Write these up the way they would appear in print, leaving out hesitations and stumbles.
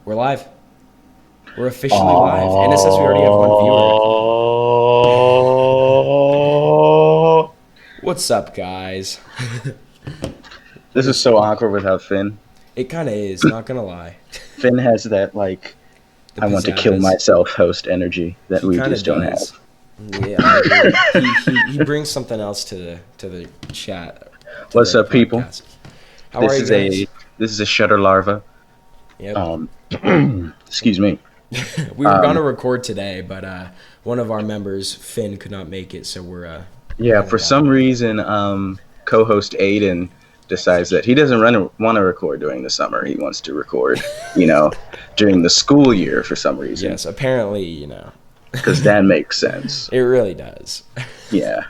We're live. We're officially live. And it says we already have one viewer. What's up, guys? This is so awkward without Finn. It kind of is, not gonna lie. Finn has that, like, The I want to kill pizzazz. myself host energy that He we kinda just don't does. have. Yeah, I agree. He brings something else to the chat. to What's the up, people? podcast. How are you guys? This is a shutter larva. Yep. Excuse me. We were gonna record today, but one of our members, Finn, could not make it, so we're Yeah, for some reason, co-host Aiden decides that he doesn't want to record during the summer. He wants to record, during the school year for some reason. Yes, apparently, Because that makes sense. It really does. Yeah.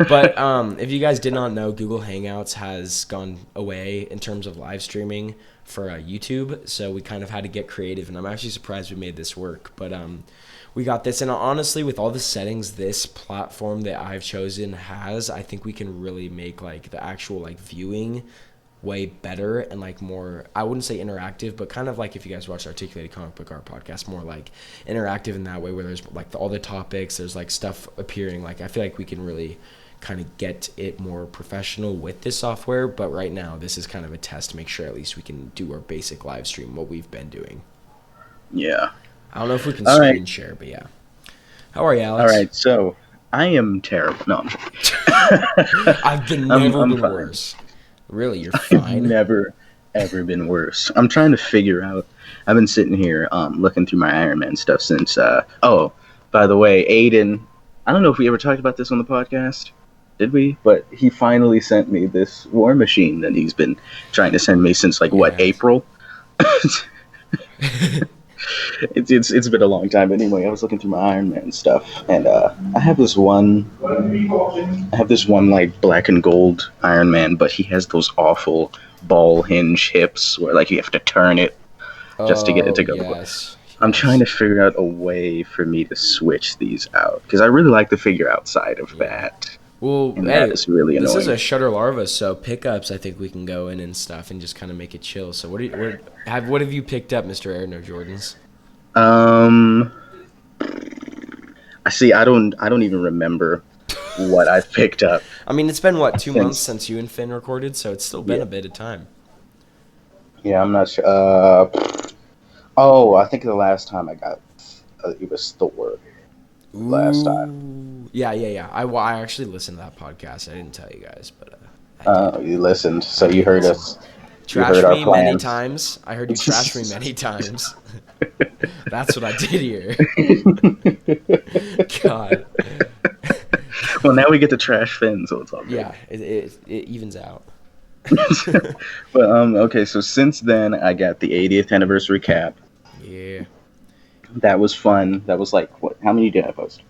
But if you guys did not know, Google Hangouts has gone away in terms of live streaming for YouTube, so we kind of had to get creative, and I'm actually surprised we made this work. But we got this, and honestly, with all the settings this platform that I've chosen has, I think we can really make like the actual like viewing way better and like more, I wouldn't say interactive, but kind of like if you guys watch Articulated Comic Book Art podcast, more like interactive in that way, where there's like all the topics, there's like stuff appearing. Like I feel like we can really kind of get it more professional with this software, but right now this is kind of a test to make sure at least we can do our basic live stream, what we've been doing. Yeah. I don't know if we can All screen right. share, but yeah. How are you, Alex? All right, so I am terrible. No, I've been never I'm been fine. worse. Really, you're I've fine. never, ever been worse. I'm trying to figure out. I've been sitting here looking through my Iron Man stuff since. Oh, by the way, Aiden, I don't know if we ever talked about this on the podcast. Did we? But he finally sent me this War Machine that he's been trying to send me since, April? It's been a long time. But anyway, I was looking through my Iron Man stuff, and I have this one like black and gold Iron Man, but he has those awful ball hinge hips where like you have to turn it just to get it to go. Yes. I'm trying to figure out a way for me to switch these out because I really like the figure outside of that. Well, And hey, that is really this annoying. is a shutter larva, so pickups. I think we can go in and stuff and just kind of make it chill. So what have you picked up, Mr. Air No Jordans? I see. I don't even remember what I've picked up. I mean, it's been what 2 Since- months since you and Finn recorded, so it's still been a bit of time. Yeah, I'm not sure. I think the last time I got it was Thor. Last time. Yeah. I actually listened to that podcast. I didn't tell you guys, but I did. You listened, so you heard us. Trash heard our me many plans. times. I heard you trash me many times. That's what I did here. God. Well, now we get to trash Finn, so it's all good. Yeah, it evens out. But okay, so since then I got the 80th anniversary cap. Yeah. That was fun. That was like what? How many did I post?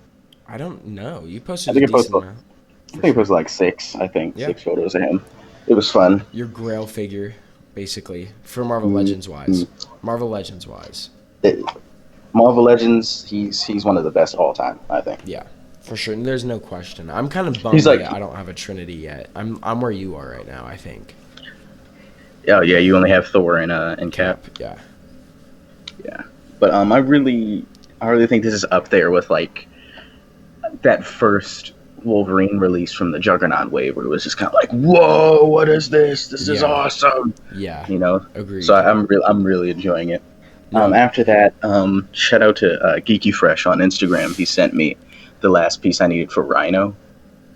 I don't know. You I posted think a I posted- decent amount. I think it was like 6. I think Yeah. 6 photos of him. It was fun. Your Grail figure, basically, for Marvel Legends wise. Marvel Legends wise. Marvel Legends. He's one of the best all time. I think. Yeah, for sure. And there's no question. I'm kind of bummed He's like- that I don't have a Trinity yet. I'm where you are right now, I think. Oh yeah, you only have Thor and Cap. Yeah. Yeah, but I really think this is up there with like that first Wolverine release from the Juggernaut wave, where it was just kind of like, whoa, what is this? This is Yeah. awesome. Yeah. Agreed. So I'm really enjoying it. No. After that, shout out to Geeky Fresh on Instagram. He sent me the last piece I needed for Rhino.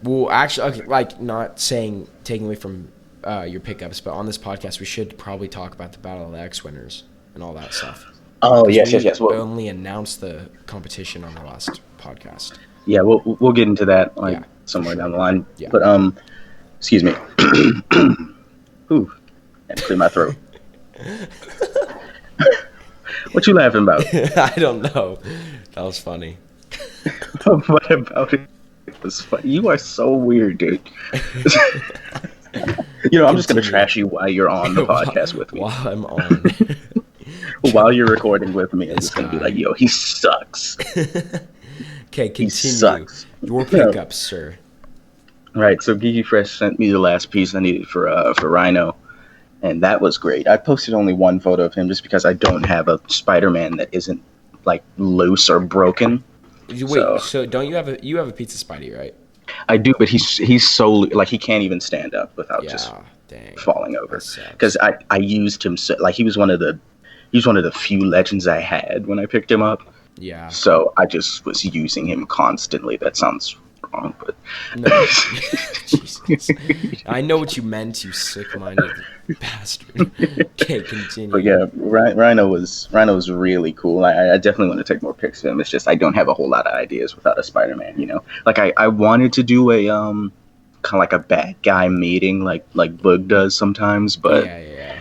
Well, actually, okay, like not saying taking away from your pickups, but on this podcast we should probably talk about the Battle of the X winners and all that stuff. Oh yes. We Well, only announced the competition on the last podcast. yeah, we'll get into that Yeah. somewhere down the line. Yeah. But excuse me. Ooh, had to clear my throat. What you laughing about? I don't know. That was funny. What about it? It was funny. You are so weird, dude. I'm just gonna Continue. trash you while you're on the podcast with me. While I'm on. While you're recording with me, I'm This just gonna be guy. like, "Yo, he sucks." Okay, continue. sucks. Your pickups, sir. Right. So Geeky Fresh sent me the last piece I needed for Rhino, and that was great. I posted only one photo of him just because I don't have a Spider-Man that isn't like loose or broken. Wait, So so don't you have a pizza Spidey, right? I do, but he's so like he can't even stand up without just Yeah, dang, falling that over. sucks. Because I used him so like he was one of the few legends I had when I picked him up. Yeah. So I just was using him constantly. That sounds wrong, but No, Jesus. I know what you meant, you sick-minded bastard. Okay, but continue. yeah, Rhino was really cool. I definitely want to take more pics of him. It's just I don't have a whole lot of ideas without a Spider-Man. Like I wanted to do a kind of like a bad guy meeting like Boog does sometimes, but Yeah, yeah,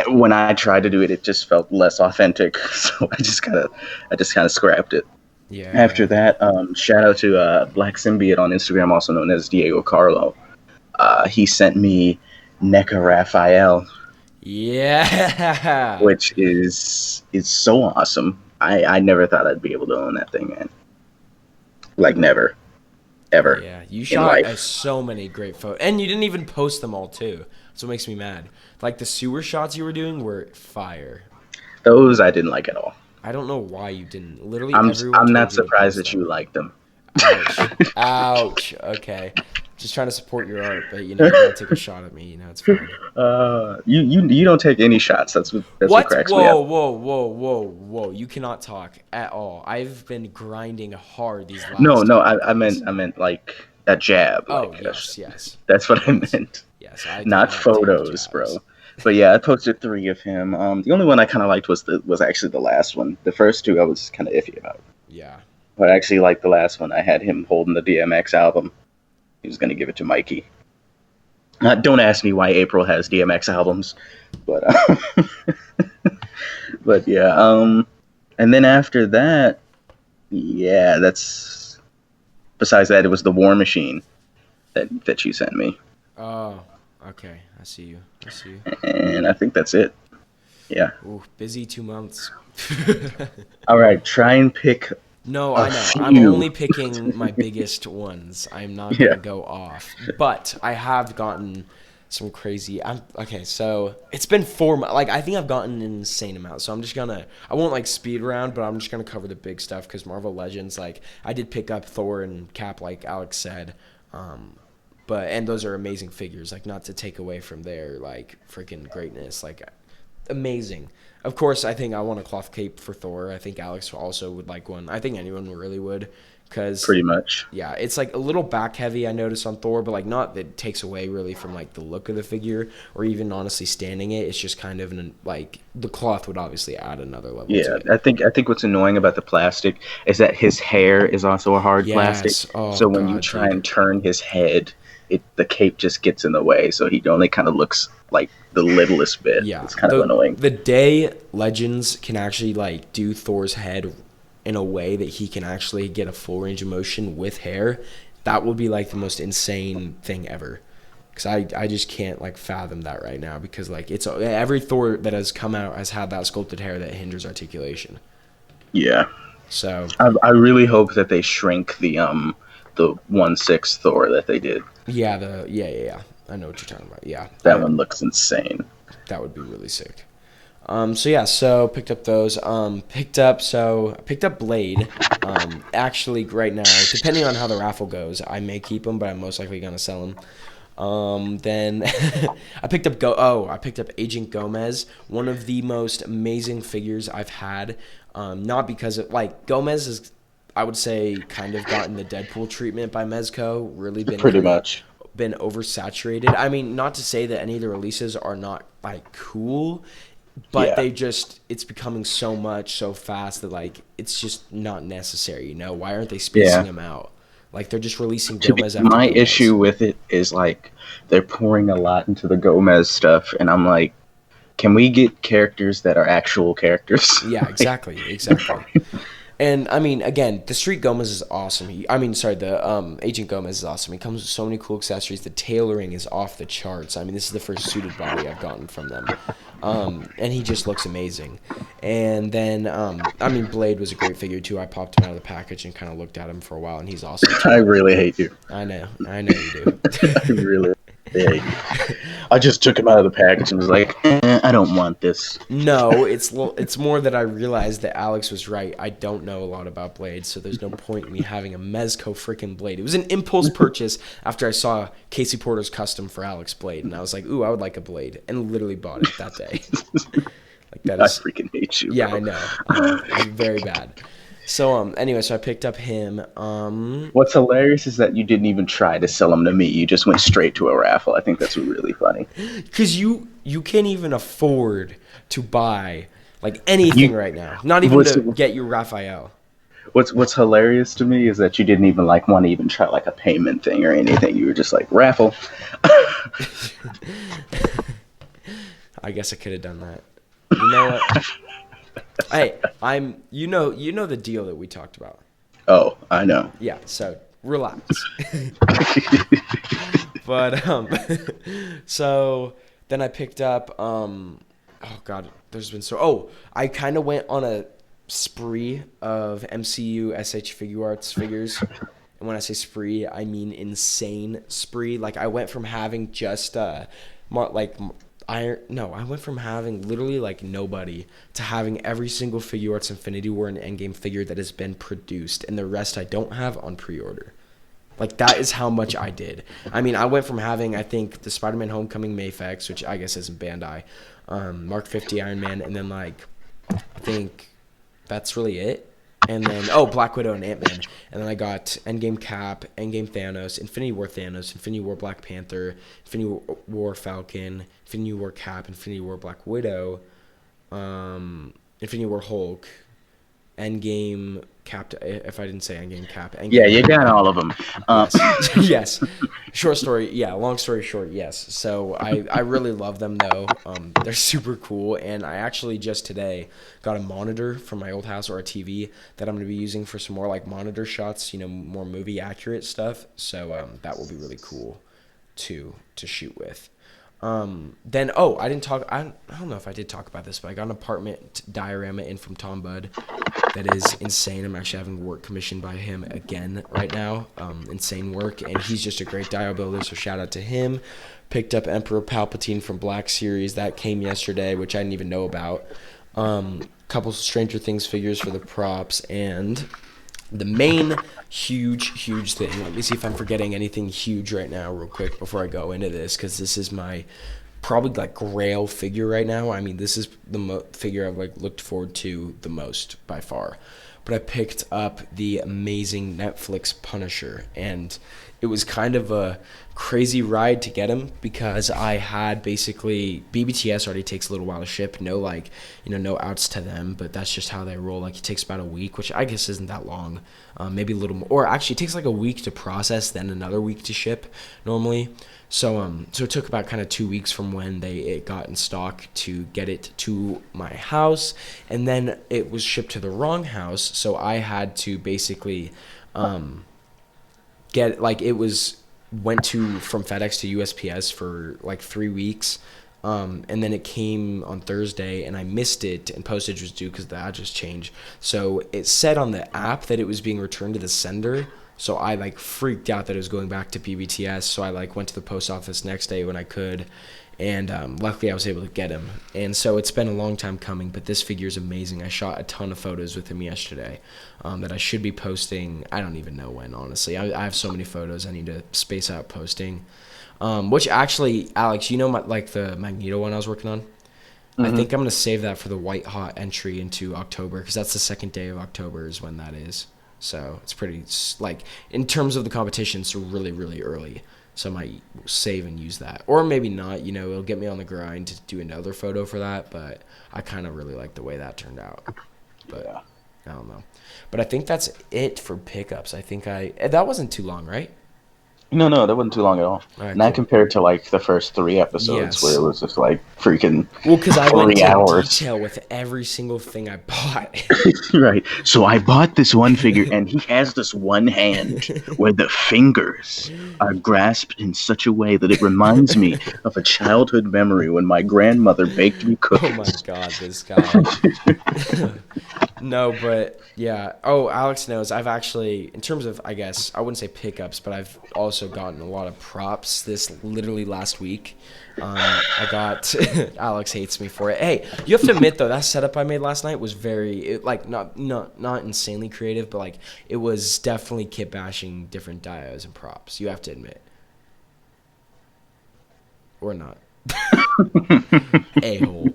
when I tried to do it, it just felt less authentic. So I just kind of scrapped it. yeah, After yeah. that, shout out to Black Symbiote on Instagram, also known as Diego Carlo. He sent me NECA Raphael, Yeah. which is so awesome. I never thought I'd be able to own that thing, man. Like never, ever Yeah, you in shot life. so many great photos, and you didn't even post them all too. That's what makes me mad. Like the sewer shots you were doing were fire. Those I didn't like at all. I don't know why you didn't. Literally I'm everyone I'm not told you to surprised post that you them. liked them. Ouch. Ouch. Okay. Just trying to support your art, but you gotta take a shot at me. It's fine. You don't take any shots. That's what What? cracks me up. Whoa, whoa, whoa, whoa, whoa. You cannot talk at all. I've been grinding hard these No, last no, couple I days. meant like a jab, Oh, like yes, yes. that's what I Yes. meant, Yes, I do not not take photos, jabs. bro. But yeah, I posted three of him. The only one I kind of liked was actually the last one. The first two I was kind of iffy about, Yeah. but I actually liked the last one. I had him holding the DMX album. He was gonna give it to Mikey. Don't ask me why April has DMX albums, but but yeah. And then after that, yeah, that's besides that, it was the War Machine that you sent me, Oh, okay. I see you. I see you. and I think that's it. Yeah. Ooh, busy 2 months. All right. Try and pick No, a I know. I'm few. only picking my biggest ones. I'm not Yeah. gonna go off. But I have gotten some crazy. Okay. So it's been 4 months. Like I think I've gotten an insane amount. So I'm just gonna. I won't like speed around, but I'm just gonna cover the big stuff because Marvel Legends. Like I did pick up Thor and Cap, like Alex said. And those are amazing figures. Like not to take away from their like freaking greatness. Like amazing. Of course, I think I want a cloth cape for Thor. I think Alex also would like one. I think anyone really would, because Pretty much. yeah, it's like a little back heavy. I noticed on Thor, but like not that takes away really from like the look of the figure or even honestly standing it. It's just kind of like the cloth would obviously add another level to Yeah, it. I think what's annoying about the plastic is that his hair is also a hard plastic. Yes. Oh So when you God, try dude. and turn his head, the cape just gets in the way. So he only kind of looks like the littlest bit. Yeah, It's kind of annoying. the day Legends can actually like do Thor's head in a way that he can actually get a full range of motion with hair, that would be like the most insane thing ever. Because I just can't like fathom that right now because like it's every Thor that has come out has had that sculpted hair that hinders articulation. Yeah, So I really hope that they shrink the 1/6 Thor that they did. yeah, yeah. I know what you're talking about. Yeah, That one looks insane. that would be really sick. So yeah, so picked up those. Picked up Blade. Actually, right now, depending on how the raffle goes, I may keep them, but I'm most likely gonna sell them. Then I picked up Agent Gomez, one of the most amazing figures I've had. Not because of like Gomez is, I would say, kind of gotten the Deadpool treatment by Mezco. Really been Pretty kind of much. been oversaturated. I mean, not to say that any of the releases are not like cool, but Yeah. it's becoming so much so fast that like it's just not necessary. Why aren't they spacing Yeah. them out? Like they're just releasing To be, Gomez after my Gomez. issue with it is like they're pouring a lot into the Gomez stuff, and I'm like, can we get characters that are actual characters? Yeah, exactly, exactly. And I mean, again, the Street Gomez is awesome. The Agent Gomez is awesome. He comes with so many cool accessories. The tailoring is off the charts. I mean, this is the first suited body I've gotten from them, and he just looks amazing. And then, Blade was a great figure too. I popped him out of the package and kind of looked at him for a while, and he's awesome I too. really hate you. I know you do. I really. Yeah, I just took him out of the package and was like, I don't want this. No, it's more that I realized that Alex was right. I don't know a lot about blades, so there's no point in me having a Mezco freaking blade. It was an impulse purchase after I saw Casey Porter's custom for Alex blade, and I was like, "Ooh, I would like a blade," and literally bought it that day. Like that I is, freaking hate you, yeah, bro. I know, it's very bad. So anyway, so I picked up him. What's hilarious is that you didn't even try to sell them to me. You just went straight to a raffle. I think that's really funny. Because you can't even afford to buy like anything You right now. Not even what's to get your Raphael. what's hilarious to me is that you didn't even like want to even try like a payment thing or anything. You were just like raffle. I guess I could have done that. You know what? Hey, you know the deal that we talked about. Oh, I know. Yeah, so relax. But so then I picked up oh god, there's been I kind of went on a spree of MCU SH Figure Arts figures. And when I say spree, I mean insane spree. Like I went from having just I went from having literally like nobody to having every single Figure Arts Infinity War and Endgame figure that has been produced, and the rest I don't have on pre-order. Like that is how much I did. I mean, I went from having I think the Spider-Man Homecoming Mayfex, which I guess isn't Bandai, Mark 50 Iron Man, and then like I think that's really it. And then Black Widow and Ant-Man. And then I got Endgame Cap, Endgame Thanos, Infinity War Black Panther, Infinity War Falcon, Infinity War Cap, Infinity War Black Widow, Infinity War Hulk, Endgame Cap. If I didn't say Endgame Cap, Endgame. Yeah, you got all of them. Yes. Yes. Short story. Yeah. Long story short. Yes. So I really love them though. They're super cool, and I actually just today got a monitor from my old house, or a TV that I'm going to be using for some more like monitor shots. You know, more movie accurate stuff. So that will be really cool to shoot with. Then I didn't talk. I don't know if I did talk about this, but I got an apartment diorama in from Tom Budd. That is insane. I'm actually having work commissioned by him again right now. Insane work, and he's just a great dio builder. So shout out to him. Picked up Emperor Palpatine from Black Series that came yesterday, which I didn't even know about. Couple Stranger Things figures for the props, and the main huge thing. Let me see if I'm forgetting anything huge right now real quick before I go into this, because this is my probably like grail figure right now. I mean, this is the figure I've like looked forward to the most by far. But I picked up the amazing Netflix Punisher, and it was kind of a crazy ride to get him because I had basically BBTS already takes a little while to ship. No no outs to them, but that's just how they roll. Like it takes about a week, which I guess isn't that long. Maybe a little more, or actually it takes like a week to process, then another week to ship normally. So it took about kind of 2 weeks from when it got in stock to get it to my house, and then it was shipped to the wrong house. So I had to basically get like went from FedEx to USPS for like 3 weeks. And then it came on Thursday, and I missed it, and postage was due because the address changed. So it said on the app that it was being returned to the sender. So I like freaked out that it was going back to PBTS. So I like went to the post office next day when I could, and luckily I was able to get him. And so it's been a long time coming, but this figure is amazing. I shot a ton of photos with him yesterday that I should be posting. I don't even know when, honestly. I have so many photos I need to space out posting. Which actually, Alex, you know the Magneto one I was working on? Mm-hmm. I think I'm going to save that for the white hot entry into October, because that's the second day of October is when that is. So it's pretty, like, in terms of the competition, it's really, really early. So I might save and use that. Or maybe not, it'll get me on the grind to do another photo for that, but I kind of really like the way that turned out. But yeah. I don't know. But I think that's it for pickups. I think that wasn't too long, right? No, that wasn't too long at all. Right, not cool. compared to like the first 3 episodes where it was just like freaking because I went into 3 hours. Detail with every single thing I bought. Right. So I bought this one figure, and he has this one hand where the fingers are grasped in such a way that it reminds me of a childhood memory when my grandmother baked me cookies. Oh my god, this guy. No, but yeah. Oh, Alex knows. I've actually, in terms of, I guess, I wouldn't say pickups, but I've also gotten a lot of props this literally last week. I got, Alex hates me for it. Hey, you have to admit though, that setup I made last night was like not insanely creative, but like it was definitely kit bashing different dios and props. You have to admit, or not. A-hole.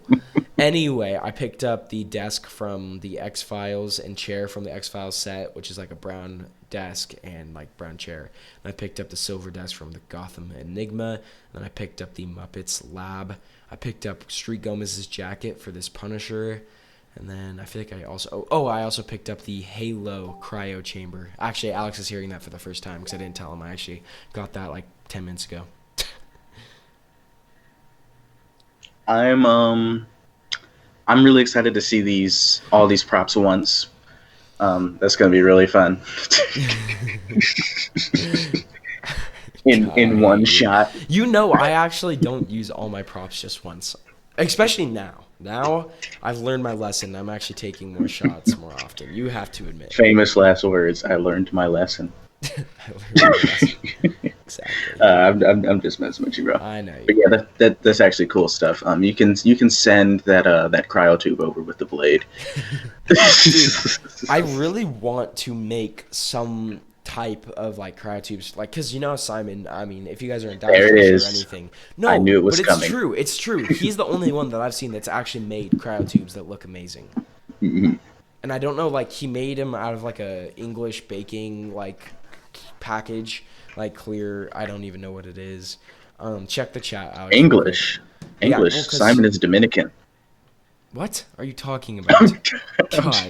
Anyway, I picked up the desk from the X-Files and chair from the X-Files set, which is like a brown desk and like brown chair. And I picked up the silver desk from the Gotham Enigma. And then I picked up the Muppets Lab. I picked up Street Gomez's jacket for this Punisher. And then I feel like I also picked up the Halo cryo chamber. Actually, Alex is hearing that for the first time because I didn't tell him. I actually got that like 10 minutes ago. I'm really excited to see all these props once. That's gonna be really fun. in one shot. You know, I actually don't use all my props just once, especially now. Now I've learned my lesson. I'm actually taking more shots more often. You have to admit. Famous last words. I learned my lesson. I learned my lesson. Exactly. I'm just messing with you, bro. I know. But yeah, that's actually cool stuff. You can send that cryo tube over with the blade. Dude, I really want to make some type of like cryotubes, like, because you know Simon. I mean, if you guys are in There it or is. anything, no, I knew it was but coming. It's true. It's true. He's the only one that I've seen that's actually made cryotubes that look amazing. Mm-hmm. And I don't know, like he made them out of like a English baking like package, like clear. I don't even know what it is. Check the chat out. English. Yeah, well, Simon is Dominican. What are you talking about? I'm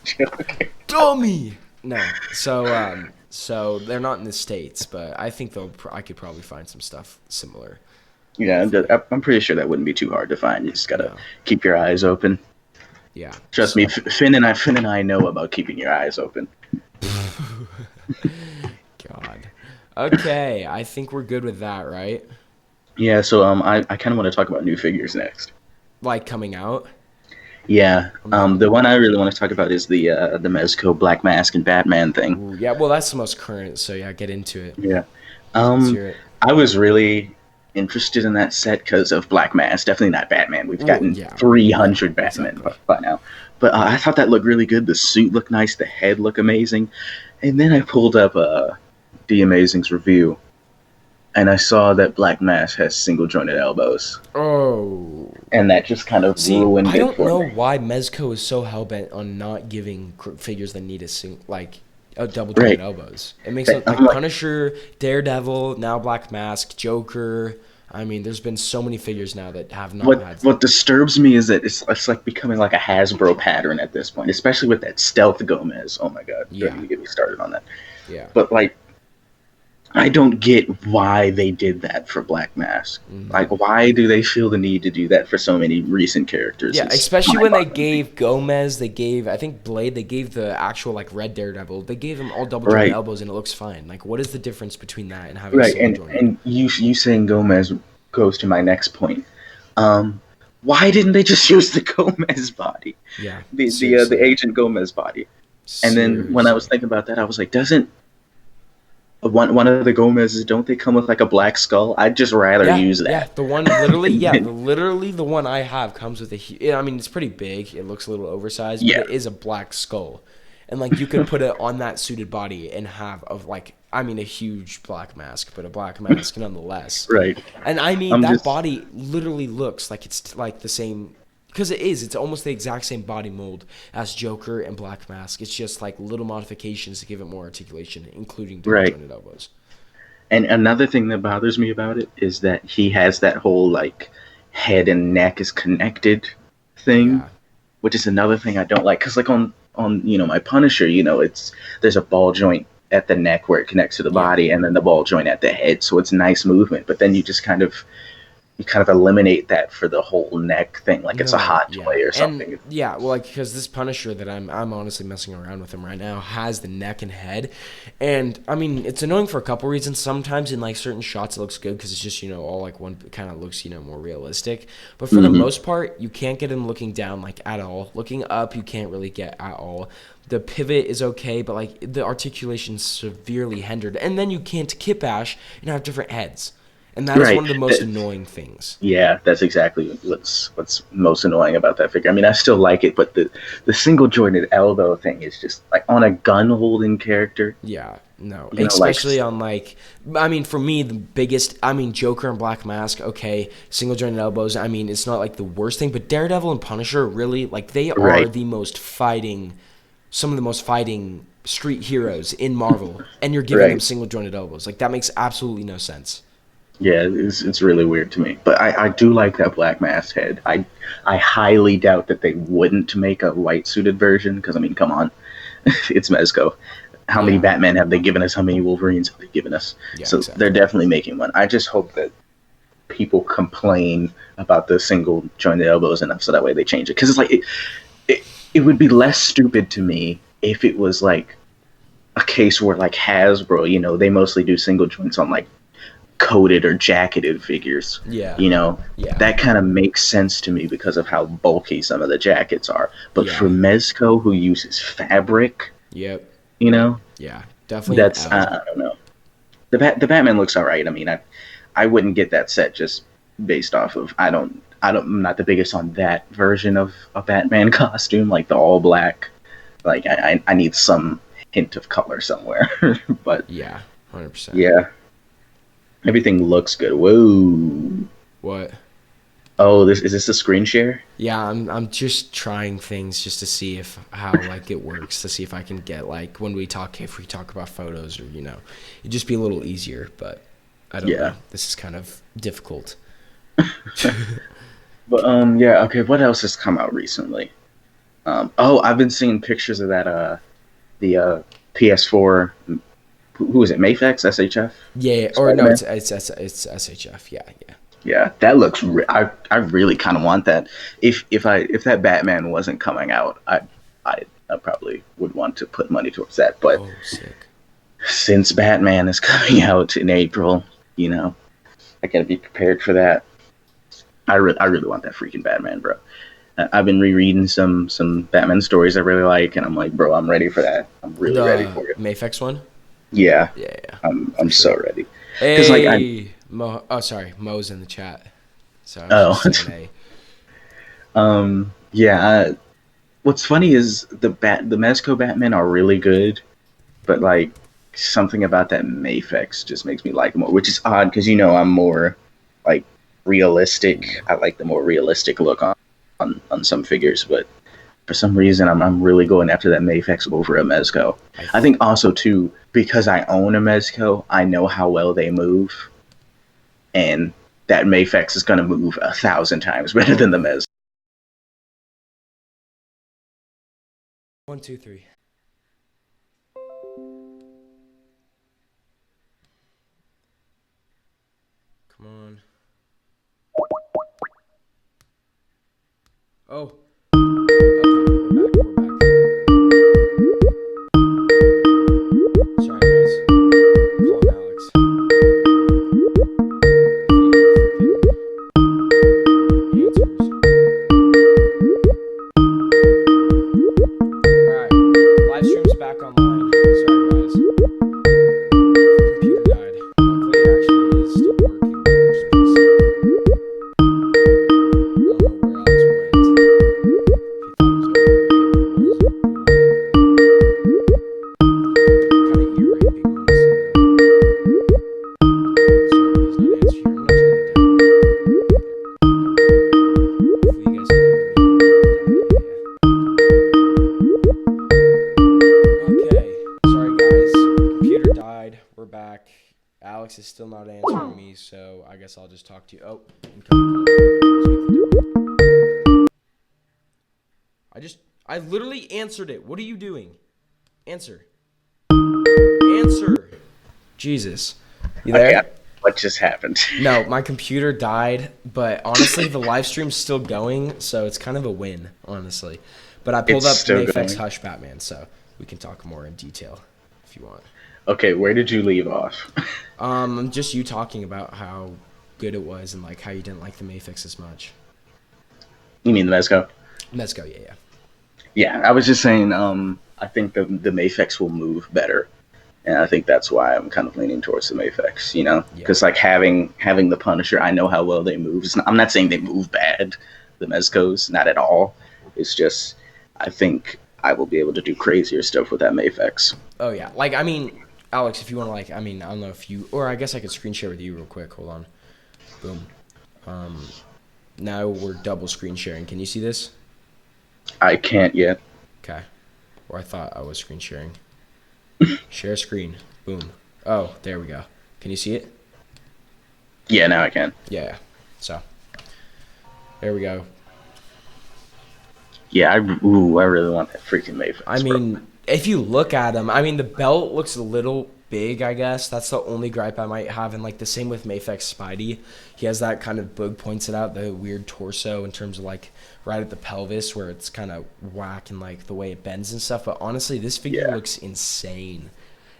joking. Dummy. No. So they're not in the States, but I think I could probably find some stuff similar. Yeah, I'm pretty sure that wouldn't be too hard to find. You just gotta keep your eyes open. Yeah. Trust me, Finn and I know about keeping your eyes open. God. Okay, I think we're good with that, right? Yeah, so I kind of want to talk about new figures next. Like coming out? Yeah, the one I really want to talk about is the Mezco Black Mask and Batman thing. Ooh, yeah, well, that's the most current, so yeah, get into it. Yeah. Let's hear it. I was really interested in that set because of Black Mask. Definitely not Batman. We've gotten 300 Batman by now. But I thought that looked really good. The suit looked nice. The head looked amazing. And then I pulled up The Amazing's review, and I saw that Black Mask has single-jointed elbows. Oh. And that just kind of ruined it for me. I don't know why Mezco is so hell-bent on not giving figures that need double-jointed elbows. It makes it like Punisher, Daredevil, now Black Mask, Joker. I mean, there's been so many figures now that have not had... What disturbs me is that it's like becoming like a Hasbro pattern at this point, especially with that Stealth Gomez. Oh my god, don't even get me started on that. Yeah. But like, I don't get why they did that for Black Mask. Mm-hmm. Like, why do they feel the need to do that for so many recent characters? Yeah, especially when they gave Gomez, I think Blade, they gave the actual like Red Daredevil, they gave him all double jointed elbows and it looks fine. Like, what is the difference between that and having a single joint? And you saying Gomez goes to my next point. Why didn't they just use the Gomez body? Yeah, the Agent Gomez body. And then when I was thinking about that, I was like, doesn't one of the Gomez's, don't they come with like a black skull? I'd just rather use that. Yeah, the one literally the one I have comes with I mean, it's pretty big. It looks a little oversized, but it is a black skull. And like you could put it on that suited body and have a huge black mask, but a black mask nonetheless. Right. And I mean, that body literally looks like it's like the same. Because it is. It's almost the exact same body mold as Joker and Black Mask. It's just like little modifications to give it more articulation, including double-jointed elbows. And another thing that bothers me about it is that he has that whole like head and neck is connected thing, which is another thing I don't like. Because like on my Punisher, there's a ball joint at the neck where it connects to the body, and then the ball joint at the head, so it's nice movement. But then you just kind of you kind of eliminate that for the whole neck thing, like it's a No, hot yeah, toy or and something. yeah, well, like because this Punisher that I'm honestly messing around with him right now has the neck and head, and I mean it's annoying for a couple reasons. Sometimes in like certain shots it looks good because it's just all like one kind of looks more realistic, but for the Hmm. most part you can't get him looking down like at all. Looking up you can't really get at all. The pivot is okay, but like the articulation's severely hindered, and then you can't kip ash and have different heads, and that is Right. one of the most annoying things. Yeah, that's exactly what's most annoying about that figure. I mean, I still like it, but the single jointed elbow thing is just like on a gun holding character. Yeah, no, You know, like especially on like, I mean, for me, the biggest, I mean, Joker and Black Mask, okay, single jointed elbows, I mean, it's not like the worst thing, but Daredevil and Punisher, really, like, they are right, the most fighting, some of the most fighting street heroes in Marvel, and you're giving them right. single jointed elbows. Like, that makes absolutely no sense. Yeah, it's really weird to me. But I do like that Black Mask head. I highly doubt that they wouldn't make a white suited version because I mean, come on, it's Mezco. How many Yeah, Batman have they given us? How many Wolverines have they given us? yeah, So they're exactly. definitely making one. I just hope that people complain about the single jointed elbows enough so that way they change it because it's like it, it would be less stupid to me if it was like a case where like Hasbro, they mostly do single joints on like coated or jacketed figures. Yeah, You know, yeah, that kind of makes sense to me because of how bulky some of the jackets are. But for yeah, Mezco, who uses fabric, yep, you know, yeah, definitely an that's L. I don't know. The Batman looks all right. I mean, I wouldn't get that set just based off of I'm not the biggest on that version of a Batman costume, like the all black. Like I need some hint of color somewhere. But Yeah, 100%. yeah, everything looks good. Whoa. What? Oh, this is this a screen share? Yeah, I'm just trying things just to see if how like it works to see if I can get like when we talk if we talk about photos or it'd just be a little easier, but I don't Yeah. know. This is kind of difficult. But yeah, okay, what else has come out recently? Oh, I've been seeing pictures of that the PS4 who is it? Mafex SHF Yeah, or no, Spider-Man? it's SHF. Yeah, yeah. Yeah, that looks I really kind of want that. If that Batman wasn't coming out, I probably would want to put money towards that, but Oh, sick. since Batman is coming out in April, you know, I got to be prepared for that. I really want that freaking Batman, bro. I've been rereading some Batman stories I really like, and I'm like, bro, I'm ready for that. I'm really ready The for it. Mafex one? Yeah, Yeah, yeah, for I'm so sure. ready. Because like I Hey, Mo. Oh, sorry, Mo's in the chat. So I was oh just saying, hey. yeah. What's funny is the Mezco Batman are really good, but like something about that Mafex just makes me like him more, which is odd because I'm more like realistic. Ooh. I like the more realistic look on some figures, but for some reason I'm really going after that Mafex over a Mezco. I I th- think also too because I own a Mezco, I know how well they move, and that Mafex is going to move 1,000 times better than the oh, Mez. 1, 2, 3. Come on. Oh. Okay, we're back. We're back. Sorry, guys. Calling Alex. If he freaking answers. All right. Live stream's back online. Sorry, guys. Computer died. Luckily, it actually is still working, which is pretty sick. I don't know where Alex went. If he thought it was over. It was, boy. Kind of ear raping, honestly, though. Sorry, he's not answering. Here, I'm gonna turn it down. There we go. Hopefully, you guys can hear me without that. Yeah, yeah. Okay. Sorry, guys. Computer died. We're back. Alex is still not answering me, so I guess I'll just talk to you. Oh, incoming call. Speak the devil. I literally answered it. What are you doing? Answer. Answer. Jesus. You Okay, there? what just happened? No, my computer died, but honestly, the live stream's still going, so it's kind of a win, honestly. But I pulled It's up still Mayfex going. Hush Batman, so we can talk more in detail if you want. Okay, where did you leave off? Just you talking about how good it was and like how you didn't like the Mayfix as much. You mean the Mezco? Let's go, yeah, yeah. Yeah, I was just saying. I think the Mafex will move better, and I think that's why I'm kind of leaning towards the Mafex. You know, Yeah. because like having the Punisher, I know how well they move. I'm not saying they move bad. The Mezcos, not at all. It's just I think I will be able to do crazier stuff with that Mafex. Oh yeah, like I mean, Alex, if you want to I don't know if you, or I guess I could screen share with you real quick. Hold on, boom. Um, Now we're double screen sharing. Can you see this? I can't yet. Okay. Or I thought I was screen sharing. Share screen. Boom. Oh, there we go. Can you see it? Yeah, now I can. Yeah. So there we go. Yeah, I really want that freaking Mafex. I mean, if you look at him, I mean, the belt looks a little big, I guess. That's the only gripe I might have. And, like, the same with Mafex Spidey. He has that kind of, Boog points it out, the weird torso in terms of, like, right at the pelvis where it's kind of whack and, like, the way it bends and stuff. But, honestly, this figure looks insane.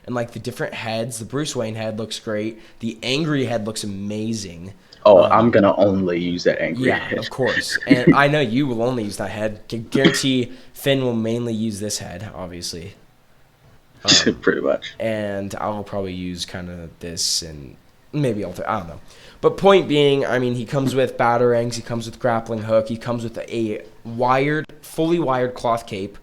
And, like, the different heads, the Bruce Wayne head looks great. The angry head looks amazing. Oh, I'm gonna only use that angry Yeah, head. of course. And I know you will only use that head. Guarantee Finn will mainly use this head, obviously. Pretty much. And I'll probably use kind of this and maybe I don't know. But point being, I mean, he comes with batarangs, he comes with grappling hook, he comes with a fully wired cloth cape.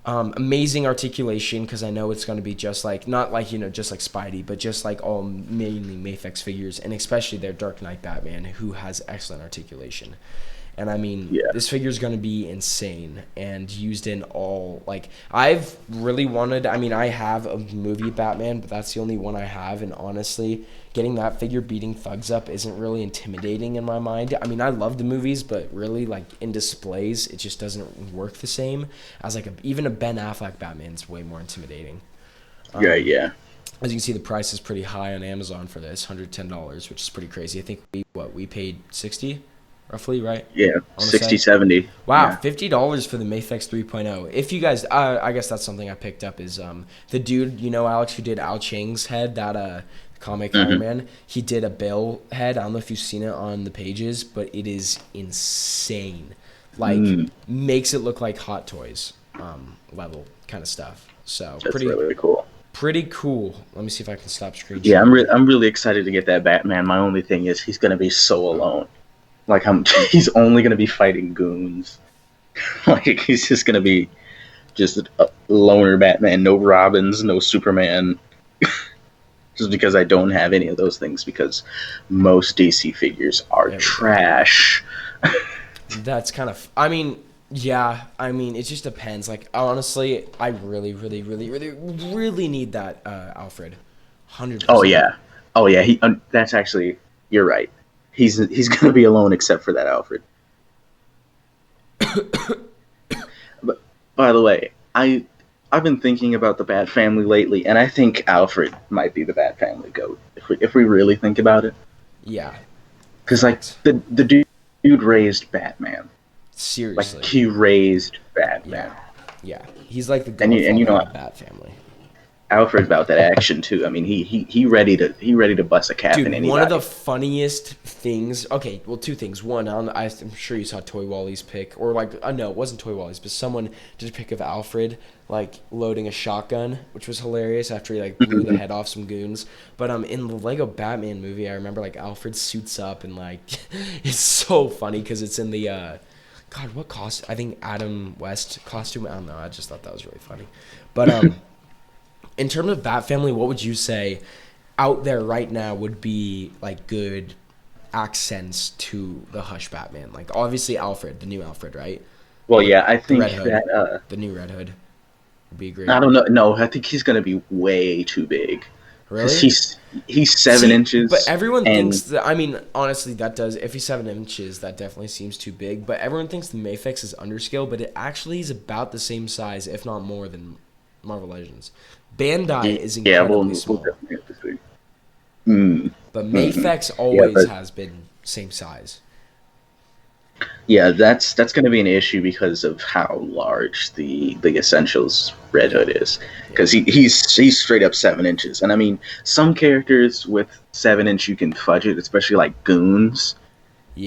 Amazing articulation because I know it's going to be just like, not like, just like Spidey, but just like all mainly Mafex figures, and especially their Dark Knight Batman, who has excellent articulation. And I mean, this figure is going to be insane and used in all, like, I've really wanted, I mean, I have a movie Batman, but that's the only one I have. And honestly, getting that figure beating thugs up isn't really intimidating in my mind. I mean, I love the movies, but really, like, in displays, it just doesn't work the same as, like, even a Ben Affleck Batman's way more intimidating. Yeah. As you can see, the price is pretty high on Amazon for this, $110, which is pretty crazy. I think we paid $60. Roughly, right? Yeah, 60, 70. Wow, Yeah. $50 for the Mafex 3.0. If you guys, I guess that's something I picked up is the dude, Alex, who did Al Chang's head, that comic Iron Man, he did a Bill head. I don't know if you've seen it on the pages, but it is insane. Like, makes it look like Hot Toys level kind of stuff. So That's really cool. Pretty cool. Let me see if I can stop screen Yeah, sharing. I'm really excited to get that Batman. My only thing is he's gonna be so alone. Like he's only gonna be fighting goons. Like he's just gonna be just a loner Batman, no Robins, no Superman. Just because I don't have any of those things because most DC figures are trash. That's kind of, I mean, yeah, I mean, it just depends. Like, honestly, I really, really, really, really, really need that Alfred. 100%. Oh yeah. That's actually, you're right. He's gonna be alone except for that Alfred. But by the way, I've been thinking about the Bat Family lately, and I think Alfred might be the Bat Family goat if we really think about it. Yeah, because like the dude raised Batman. Seriously, like he raised Batman. Yeah. He's like the godfather of the Bat Family. Alfred's about that action too. I mean, he ready to bust a cap in anybody. One of the funniest things. Okay, well, two things. One, I'm sure you saw Toy Wally's pic, or like, no, it wasn't Toy Wally's, but someone did a pic of Alfred like loading a shotgun, which was hilarious after he like blew the head off some goons. But in the Lego Batman movie, I remember like Alfred suits up and like it's so funny because it's in the God, what cost? I think Adam West costume. I don't know. I just thought that was really funny, but in terms of Bat Family, what would you say out there right now would be like good accents to the Hush Batman? Like obviously Alfred, the new Alfred, right? Well, yeah, I think that the new Red Hood would be great. I don't know. No, I think he's gonna be way too big. Really? He's 7 inches. But everyone thinks that. I mean, honestly, that does. If he's 7 inches, that definitely seems too big. But everyone thinks the Mafex is underscale, but it actually is about the same size, if not more, than Marvel Legends. Bandai is incredibly small. We'll definitely have to see. But Hmm. Mafex Yeah, always but has been same size. yeah, that's going to be an issue because of how large the Essentials Red Yeah, Hood is. Because yeah, he's straight up 7 inches, and I mean some characters with 7 inch you can fudge it, especially like goons.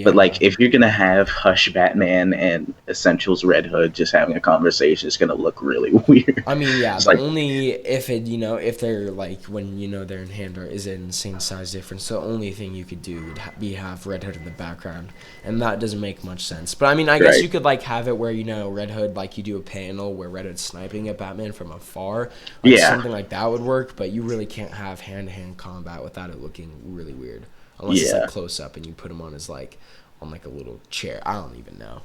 But like, yeah. if you're gonna have Hush Batman and Essentials Red Hood just having a conversation, it's gonna look really weird. I mean, yeah. It's The like, only if it if they're like when they're in hand or is an insane size difference. The only thing you could do would be have Red Hood in the background, and that doesn't make much sense. But I mean, I guess right? you could like have it where Red Hood like you do a panel where Red Hood's sniping at Batman from afar, like Yeah, something like that would work. But you really can't have hand to hand combat without it looking really weird, unless it's like yeah, close up and you put him on his like on like a little chair. I don't even know,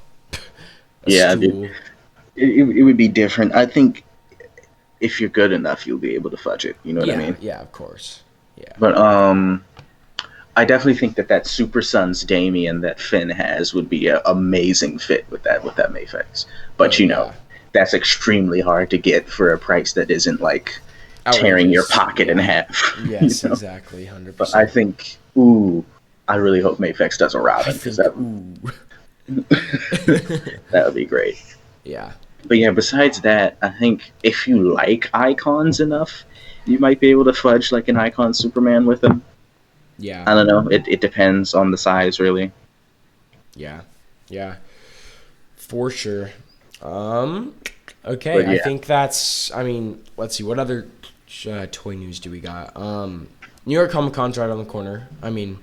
a yeah, dude. stool. It would be different. I think if you're good enough, you'll be able to fudge it. You know what I Yeah, mean? yeah, of course. Yeah. But I definitely think that Super Sons Damien that Finn has would be an amazing fit with that Mayfix. But Oh yeah. that's extremely hard to get for a price that isn't like tearing your Outrageous. pocket in Yeah. half. Yes, exactly. But I 100%. think, ooh, I really hope Mayfix does a I Robin because think, ooh. that would be great. Yeah. But yeah, besides that, I think if you like icons enough, you might be able to fudge like an icon Superman with him. Yeah. I don't know. It depends on the size, really. Yeah. Yeah. For sure. Um, okay. But I yeah, think that's, I mean, let's see. What other toy news do we got? New York Comic Con's right on the corner. I mean,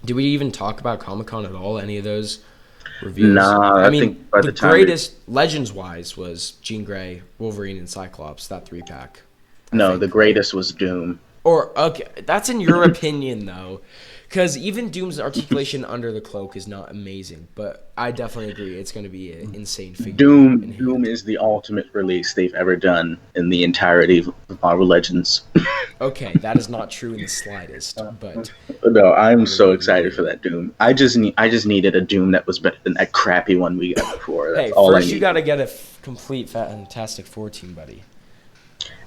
did we even talk about Comic Con at all? Any of those reveals? nah, I I mean, think by the the time we greatest Legends wise was Jean Grey, Wolverine, and Cyclops. That 3 pack, I no, the think, right? greatest was Doom. Or okay, that's in your opinion though, because even Doom's articulation under the cloak is not amazing. But I definitely agree it's going to be an insane figure in Doom hand. is the ultimate release they've ever done in the entirety of Marvel Legends. Okay, that is not true in the slightest, but No, I I'm so really excited for agree. that Doom. I just needed a Doom that was better than that crappy one we got before. That's Hey, all I first you got needed. to get a complete Fantastic Four team, buddy.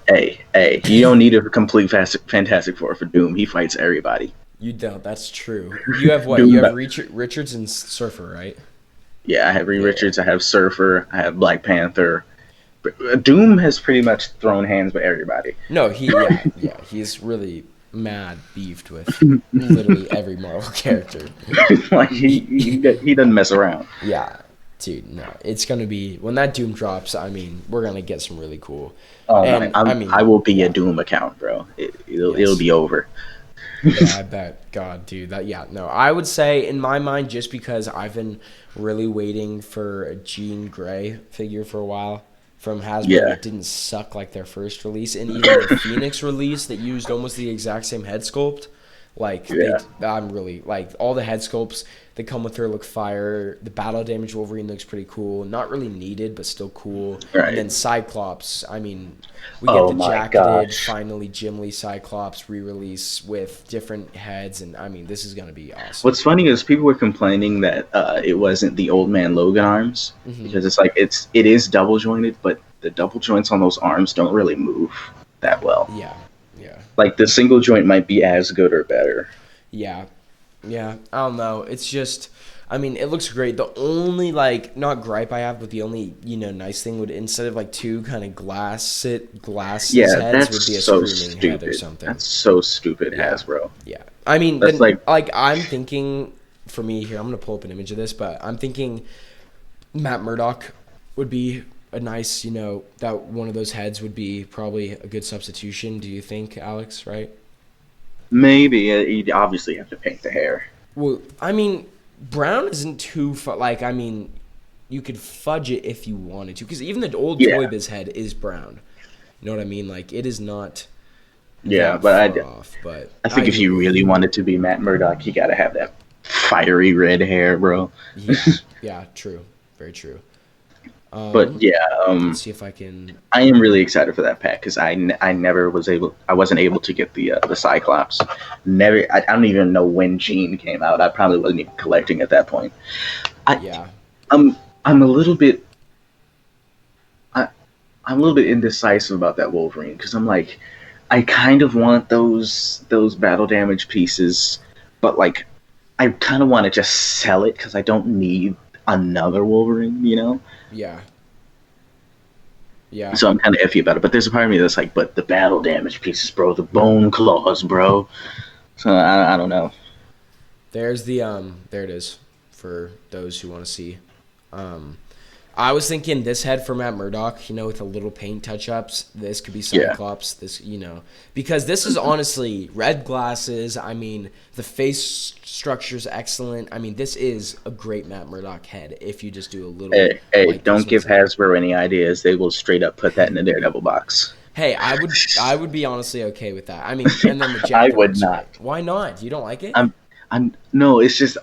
Hey, you don't need a complete Fantastic Four for Doom. He fights everybody. You don't. That's true. You have what? You Doom, have Richards and Surfer, right? yeah, I have Reed Yeah, yeah. Richards, I have Surfer, I have Black Panther. Doom has pretty much thrown hands with everybody. No, yeah. He's really mad beefed with literally every Marvel character. Like he, he He, he doesn't mess around. yeah, dude, no, it's gonna be when that Doom drops. I mean, we're gonna get some really cool, Oh man, and I I mean, will be a yeah, Doom account, bro. It'll yes, be over. yeah, I bet. God, dude, that yeah, no, I would say in my mind, just because I've been really waiting for a Jean Grey figure for a while from Hasbro Yeah, that didn't suck like their first release, and even their Phoenix release that used almost the exact same head sculpt. Like yeah. I'm really like all the head sculpts that come with her look fire. The battle damage Wolverine looks pretty cool. Not really needed, but still cool. And Right. then Cyclops. I mean, we get Oh the my jacketed gosh. finally Jim Lee Cyclops re-release with different heads, and I mean this is gonna be awesome. What's funny is people were complaining that it wasn't the old man Logan arms Hmm. because it's like it is double jointed, but the double joints on those arms don't really move that well. Yeah, yeah, Like the single joint might be as good or better. yeah. Yeah, I don't know. It's just, I mean, it looks great. The only like not gripe I have, but the only nice thing would instead of like two kind of glasses Yeah, heads that's would be a so screaming head or stupid. something. That's so stupid, Yeah, Hasbro. yeah. I mean, That's then like, like I'm thinking for me here, I'm gonna pull up an image of this, but I'm thinking Matt Murdock would be a nice, that one of those heads would be probably a good substitution. Do you think, Alex? Right? maybe you'd obviously have to paint the hair. Well, I mean, brown isn't too like I mean, you could fudge it if you wanted to, because even the old Toy Yeah, Biz head is brown. You know what I mean? Like it is not yeah, that but far off. But I I think if hear you you. really wanted to be Matt Murdock, you gotta have that fiery red hair, bro. Yeah, yeah, true, very true. But yeah, Let's see if I can. I am really excited for that pack because I wasn't able to get the Cyclops. Never, I don't even know when Gene came out. I probably wasn't even collecting at that point. I, Yeah, I'm I'm a little bit I, I'm a little bit indecisive about that Wolverine because I'm like I kind of want those battle damage pieces, but like I kind of want to just sell it because I don't need another Wolverine, you know. Yeah. Yeah. So I'm kind of iffy about it. But there's a part of me that's like, but the battle damage pieces, bro, the bone claws, bro. So I don't know. There's the there it is for those who want to see. Um I was thinking this head for Matt Murdock, with a little paint touch-ups. This could be Yeah. Cyclops. Because this is honestly red glasses. I mean, the face structure is excellent. I mean, this is a great Matt Murdock head if you just do a little Hey, like don't give customization. Hasbro any ideas. They will straight up put that in the Daredevil box. Hey, I would be honestly okay with that. I mean, and then the I jet would guard's not. great. Why not? You don't like it? I'm I'm no. It's just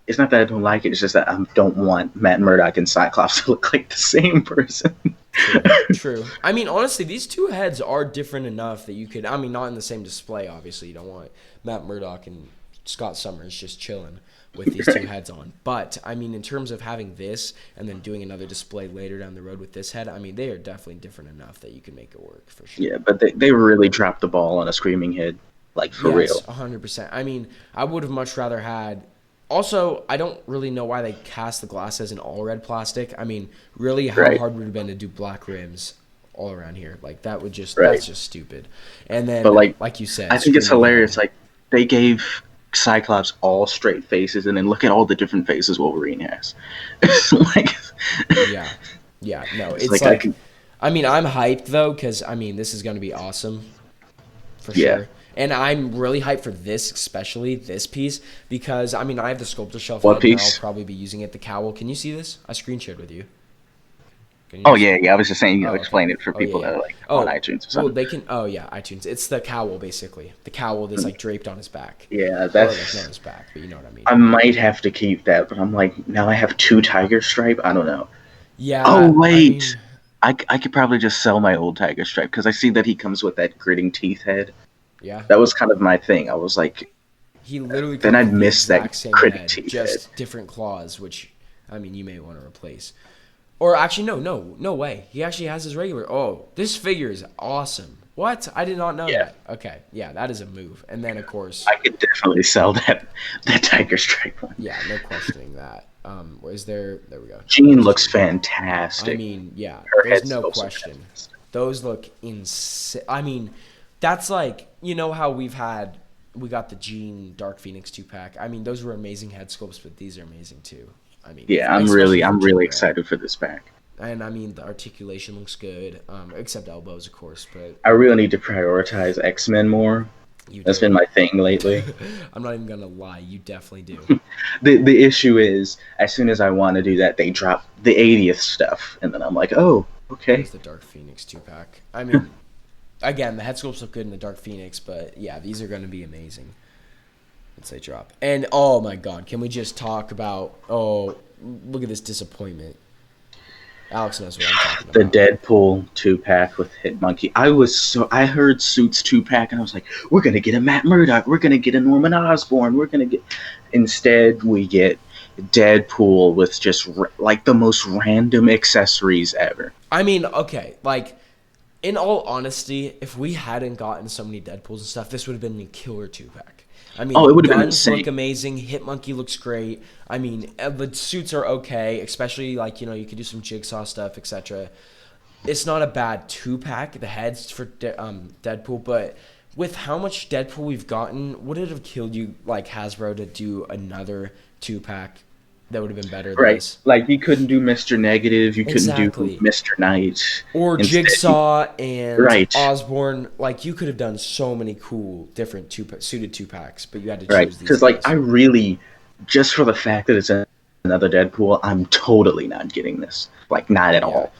it's not that I don't like it. It's just that I don't want Matt Murdock and Cyclops to look like the same person. True, true. I mean, honestly, these two heads are different enough that you could. I mean, not in the same display. Obviously, you don't want Matt Murdock and Scott Summers just chilling with these two heads on. But I mean, in terms of having this and then doing another display later down the road with this head, I mean, they are definitely different enough that you can make it work for sure. Yeah, but they really dropped the ball on a screaming head, like for Yes, real. 100%. I mean, I would have much rather had. Also, I don't really know why they cast the glass as an all red plastic. I mean, really, how Right. hard would it have been to do black rims all around here? Like that would just Right. that's just stupid. And then, But like you said, I think it's screaming hilarious. head. Like they gave Cyclops all straight faces, and then look at all the different faces Wolverine has. It's like, Yeah, yeah. No, it's it's like I like. can, I mean, I'm hyped though because I mean this is going to be awesome for yeah. sure. And I'm really hyped for this, especially this piece, because I mean I have the sculptor shelf What out and I'll piece? probably be using it. The cowl. Can you see this? I screen shared with you. Can Oh you see yeah, it? yeah. I was just saying, Oh, okay. explain it for Oh, yeah, people yeah. that are like on Oh, iTunes or well, something. they can. Oh, yeah, iTunes. It's the cowl, basically. The cowl that's like draped on his back, Yeah, or like not that's. his back, but you know what I mean. I might have to keep that, but I'm like, now I have two tiger stripe. I don't know. Oh Yeah, I wait, mean, I could probably just sell my old tiger stripe because I see that he comes with that gritting teeth head. yeah. That was kind of my thing. I was like, He literally then comes I'd with the miss that exact same gritty head, teeth head. just different claws, which I mean you may want to replace. Or actually, no way. He actually has his regular. Oh, this figure is awesome. What? I did not know Yeah. that. Okay, yeah, that is a move. And then of course, I could definitely sell that tiger stripe one. yeah, no questioning that. Is there? There we go. Jean looks I fantastic. mean, yeah, Her there's head's no also question. fantastic. Those look insane. I mean, that's like, how we got the Gene Dark Phoenix 2-pack. I mean, those were amazing head sculpts, but these are amazing too. I mean, Yeah, I'm especially really for I'm Jean really Grey. excited for this pack. And I mean, the articulation looks good, except elbows, of course, but I really need to prioritize X-Men more. you That's do. been my thing lately. I'm not even gonna lie, you definitely do. The issue is, as soon as I want to do that, they drop the 80th stuff, and then I'm like, oh, okay. There's the Dark Phoenix 2-pack. I mean, again, the head sculpts look good in the Dark Phoenix, but yeah, these are gonna be amazing once they drop. And oh my god, can we just talk about? Oh, look at this disappointment. Alex knows what I'm talking The about. Deadpool 2-pack with Hitmonkey. I heard Suits 2-pack, and I was like, we're gonna get a Matt Murdock, we're gonna get a Norman Osborn, we're gonna get. Instead, we get Deadpool with just like the most random accessories ever. I mean, okay, like, in all honesty, if we hadn't gotten so many Deadpools and stuff, this would have been a killer 2-pack. I mean, Oh, it would the have been guns insane. look amazing. Hitmonkey looks great. I mean, the suits are okay, especially like you could do some jigsaw stuff, etc. It's not a bad 2-pack. The heads for Deadpool, but with how much Deadpool we've gotten, would it have killed you like Hasbro to do another 2-pack that would have been better than Right. this? Like, you couldn't do Mr. Negative, you couldn't Exactly. do Mr. Knight. Or Instead, Jigsaw and Right. Osborne. Like, you could have done so many cool, different suited 2-packs, but you had to Right. choose these Because, like, guys. I really, just for the fact that it's another Deadpool, I'm totally not getting this. Like, not at Yeah. all.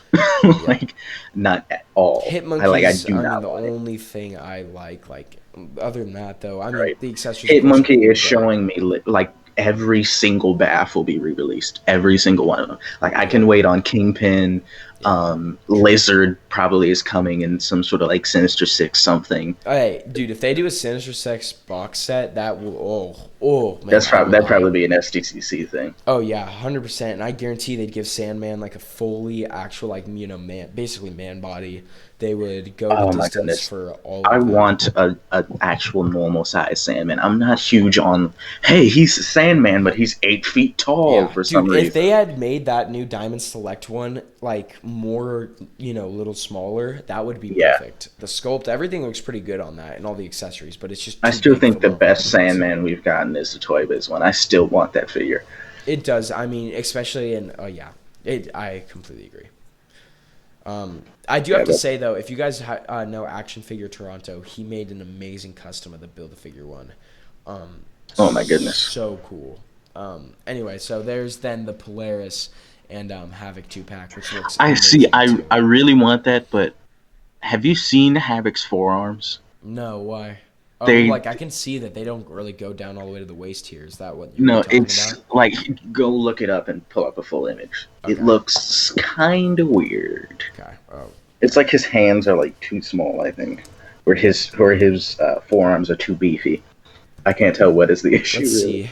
Like, not at all. I Hitmonkey's, do I mean, not the want it. only thing I like, other than that, though, I mean, Right. the accessories. of course, are Hitmonkey cool, is but- showing me, like, every single BAF will be re-released. Every single one of them. Like, I can wait on Kingpin, Yeah. Lizard probably is coming in some sort of like Sinister Six something. Hey, dude, if they do a Sinister Six box set, that will man, That's I probably will that'd buy probably it. be an SDCC thing. Oh yeah, 100%. And I guarantee they'd give Sandman like a fully actual like man, basically man body. They would go the Oh my distance goodness. for all I of that. want a actual normal size Sandman. I'm not huge on. Hey, he's a Sandman, but he's 8 feet tall Yeah, for some dude, if they reason. had made that new Diamond Select one like more, a little smaller, that would be Yeah, perfect. The sculpt, everything looks pretty good on that and all the accessories, but it's just I too still big for think the Marvel best Legends. Sandman we've gotten is the Toy Biz one. I still want that figure. It does. I mean, especially in oh yeah, it. I completely agree. I do Yeah, have to but say though, if you guys know Action Figure Toronto, he made an amazing custom of the Build a Figure one. Um, oh my goodness. so cool. Anyway, so there's then the Polaris and Havoc 2-pack, which looks I see. amazing I too. really want that, but have you seen Havoc's forearms? No, why? Oh, well, They like I can see that they don't really go down all the way to the waist here. Is that what you're no, talking it's about? like go look it up and pull up a full image. It Okay. looks kind of weird. Okay. Oh, It's like his hands are like too small. I think, or his forearms are too beefy. I can't tell what is the issue let's really. see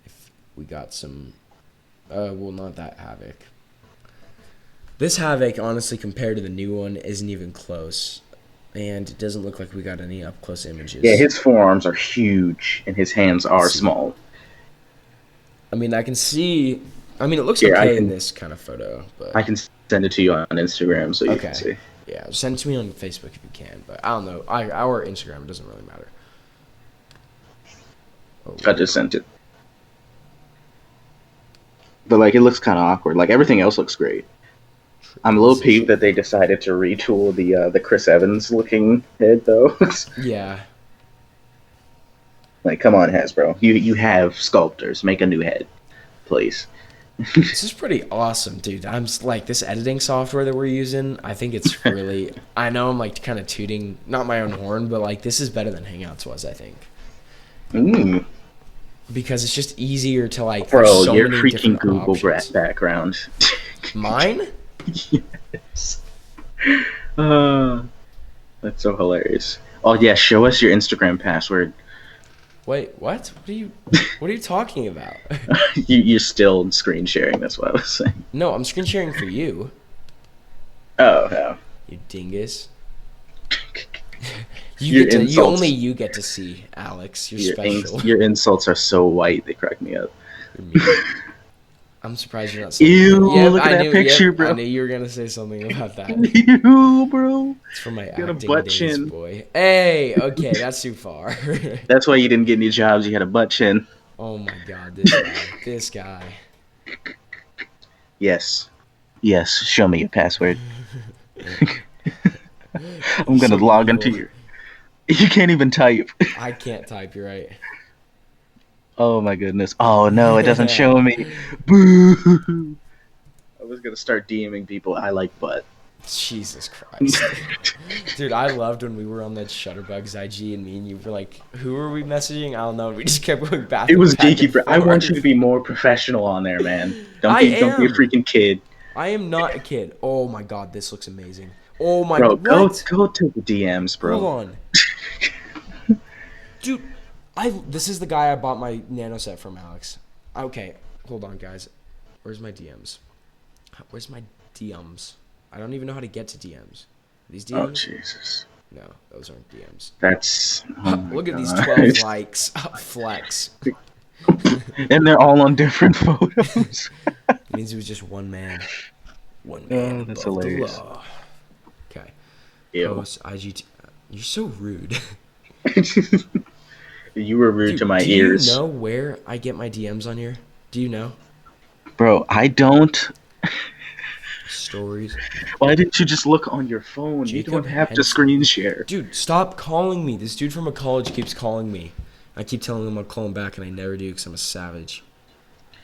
if we got some. Well, not that Havoc. This Havoc, honestly, compared to the new one, isn't even close. And it doesn't look like we got any up close Yeah, images. his forearms are huge and his hands Let's are see. small. I mean, I can see. I mean, it looks Here, I okay in can this kind of photo, but I can send it to you on Instagram so you can okay. see. Yeah, send it to me on Facebook if you can. But I don't know. Our Instagram, it doesn't really matter. Oh, I just sent it, but like it looks kind of awkward. Like everything else looks great. I'm a little peeved transition. that they decided to retool the Chris Evans looking head though. Yeah. Like, come on, Hasbro, you have sculptors, make a new head, please. This is pretty awesome, dude. Like this editing software that we're using. I think it's really. I know I'm like kind of tooting not my own horn, but like this is better than Hangouts was. I think Mm. because it's just easier to like. There's Bro, so your many freaking different Google options. background. Mine? Yes. Uh, that's so hilarious. Oh yeah, show us your Instagram password. Wait, what? What are you talking about? You're still screen sharing. That's what I was saying. No, I'm screen sharing for you. Oh, yeah. You dingus. Your You only insults, you get to see Alex. You're special. your insults are so white they crack me up. You're mean. I'm surprised you're not saying Ew! anything. Yep, Look at I that knew. picture, Yep, I bro. knew you were gonna say something about that. Ew, bro. It's from my You got a acting butt days, chin. boy. Hey, okay, that's too far. That's why you didn't get any jobs. You had a butt chin. Oh my god, this guy. This guy. Yes. Yes. Show me your password. I'm gonna So log into evil. your. You can't even type. I can't type. You're right. Oh my goodness. Oh no, it doesn't show me. Boo. I was gonna start DMing people. I like butt. Jesus Christ. Dude, I loved when we were on that Shutterbugs IG and me and you were like, who were we messaging? I don't know. We just kept going It was back geeky, and bro. I want you to forth. be more professional on there, man. I Don't be a am. freaking kid, I am not a kid. Oh my god, this looks amazing. Oh my, bro. what? Go to the DMs, Hold bro. on. Dude, this is the guy I bought my nano set from, Alex. Okay, hold on, guys. Where's my DMs? Where's my DMs? I don't even know how to get to DMs. These Oh DMs? Jesus, No, those aren't DMs. that's oh my Look at these 12 gosh. likes. Flex. And they're all on different photos. It means it was just one man. One man Oh, that's above the hilarious. law. Okay. Ew. Post IGT. You're so rude. You were rude to Dude, my do you ears, know where I get my DMs on here? Do you know? bro. I don't. Stories. Why didn't you just look on your phone? You Jacob don't have to Henson. screen share. Dude, stop calling me. This dude from a college keeps calling me. I keep telling him I'll call him back, and I never do because I'm a savage.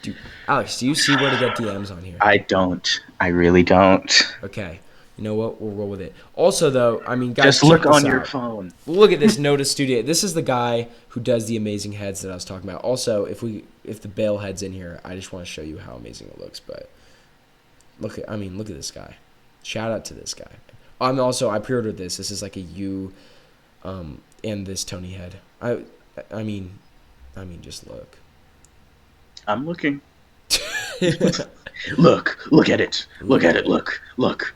Dude, Alex, do you see where to get DMs on here? I don't. I really don't. Okay. You know what? We'll roll with it. Also, though, I mean, guys, Just check look this on your out. phone. Look at this Notice Studio. This is the guy who does the amazing heads that I was talking about. Also, if the Bale head's in here, I just want to show you how amazing it looks. But look at this guy. Shout out to this guy. I pre-ordered this. This is like a U, and this Tony head. I mean, just look. I'm looking. Look at it. Look at it. Look.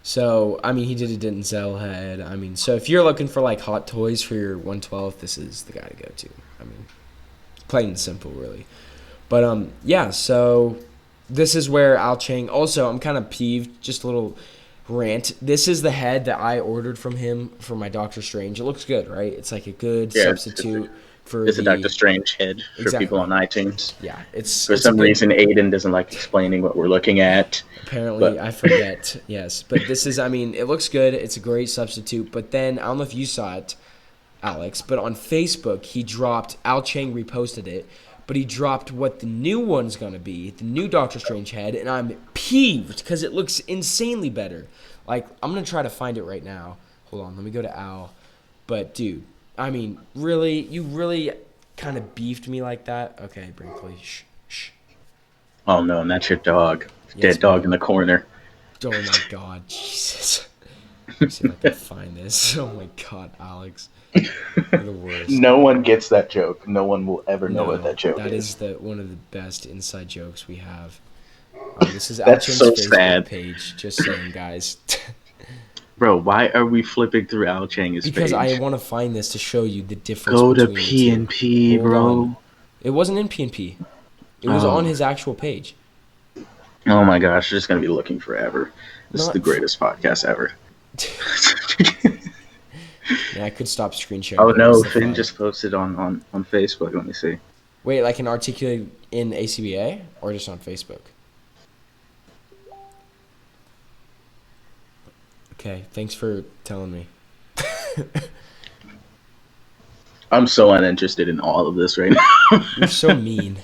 So, he did a Denzel head. So if you're looking for like hot toys for your 112th, this is the guy to go to. Plain and simple, really. But yeah. So this is where Al Chang. Also, I'm kind of peeved. Just a little rant. This is the head that I ordered from him for my Doctor Strange. It looks good, right? It's like a good substitute. It's a Doctor Strange head for people on iTunes. Yeah, for some reason Aiden doesn't like explaining what we're looking at. Apparently, I forget. Yes, but this is. It looks good. It's a great substitute. But then I don't know if you saw it, Alex. But on Facebook, he dropped. Al Chang reposted it, but he dropped what the new one's gonna be, the new Doctor Strange head, and I'm peeved because it looks insanely better. Like I'm gonna try to find it right now. Hold on, let me go to Al. But dude. Really, you really kind of beefed me like that? Okay, Brinkley, shh. Oh, no, not your dog. Dead dog in the corner. Oh, my God, Jesus. Let me see if I can find this. Oh, my God, Alex. You're the worst. No one gets that joke. No one will ever know what that joke is. That is one of the best inside jokes we have. This is That's so Facebook sad. Page. Just saying, guys. Bro, why are we flipping through Al Chang's page? Because I want to find this to show you the difference. Go to P&P, bro. It wasn't in P&P. It was on his actual page. Oh my gosh, you're just going to be looking forever. This is the greatest podcast ever. Yeah, I could stop screen sharing. Oh no, Finn just posted on Facebook. Let me see. Wait, like an articulate in ACBA or just on Facebook? Okay, thanks for telling me. I'm so uninterested in all of this right now. You're so mean.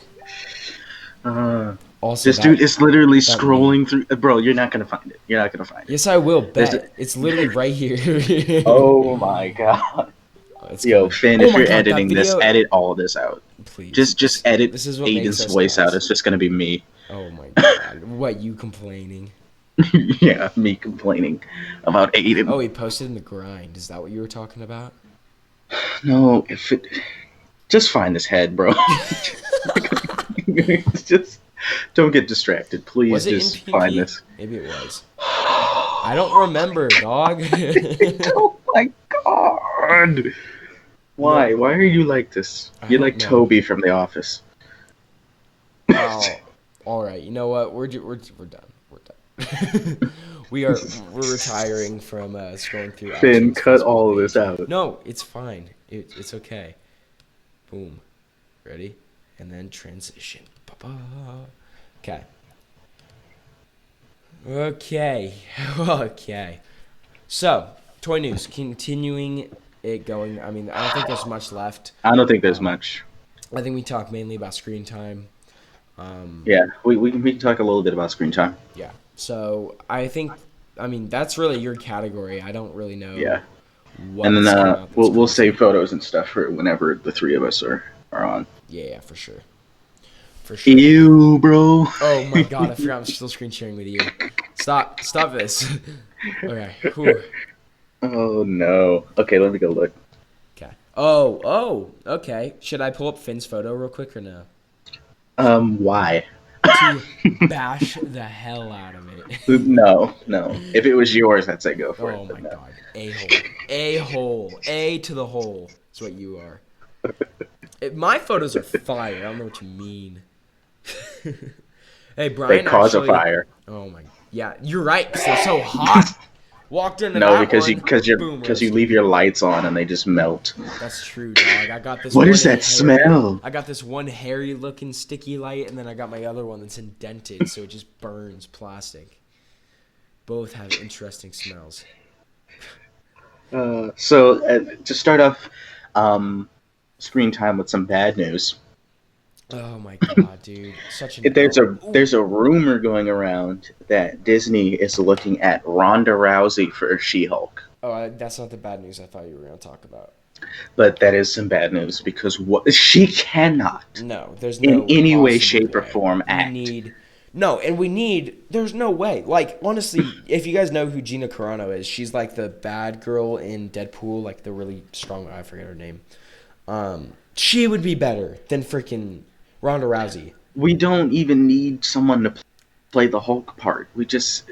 Also, this dude is literally scrolling through. Bro, you're not gonna find it. You're not gonna find it. Yes, I will. Bet it's literally right here. Oh my god. Yo, Finn, if you're editing this, edit all of this out. Please. Just edit Aiden's voice out. It's just gonna be me. Oh my god. What, you complaining? Yeah, me complaining about Aiden. Oh, he posted in the grind. Is that what you were talking about? No, just find this head, bro. Just don't get distracted, please. Just find this. Maybe it was. I don't remember, dog. Oh my god! Why? Why are you like this? You're like Toby from The Office. Oh, all right. You know what? We're done. We're done. We're retiring from scrolling through. Finn, cut all of this out. No, it's fine. It's okay. Boom. Ready? And then transition. Okay. Okay. So, toy news. Continuing it going. I don't think there's much left. I don't think there's much. I think we talk mainly about screen time. Yeah, we can talk a little bit about screen time. Yeah. So, I think, that's really your category. I don't really know. Yeah. And then we'll save photos and stuff for whenever the three of us are on. Yeah, for sure. For sure. Ew, bro. Oh my god, I forgot I'm still screen sharing with you. Stop this. Okay. Whew. Oh no. Okay, let me go look. Okay. Oh, okay. Should I pull up Finn's photo real quick or no? Why? To bash the hell out of it. No. If it was yours, I'd say go for it. Oh my god. A-hole. A to the hole is what you are. My photos are fire. I don't know what you mean. Hey, Brian. They cause a fire. Oh my. Yeah, you're right. Cause they're so hot. Walked into because you leave your lights on and they just melt. That's true, dog. I got this. What is that smell? I got this one hairy looking sticky light, and then I got my other one that's indented, so it just burns plastic. Both have interesting smells. So to start off, screen time with some bad news. Oh my god, dude! There's a rumor going around that Disney is looking at Ronda Rousey for She-Hulk. Oh, that's not the bad news I thought you were going to talk about. But that is some bad news because she cannot. No, there's no in any way, shape, or form act. No, and there's no way. Like, honestly, if you guys know who Gina Carano is, she's like the bad girl in Deadpool, like the really strong, I forget her name. She would be better than freaking Ronda Rousey. We don't even need someone to play the Hulk part. We just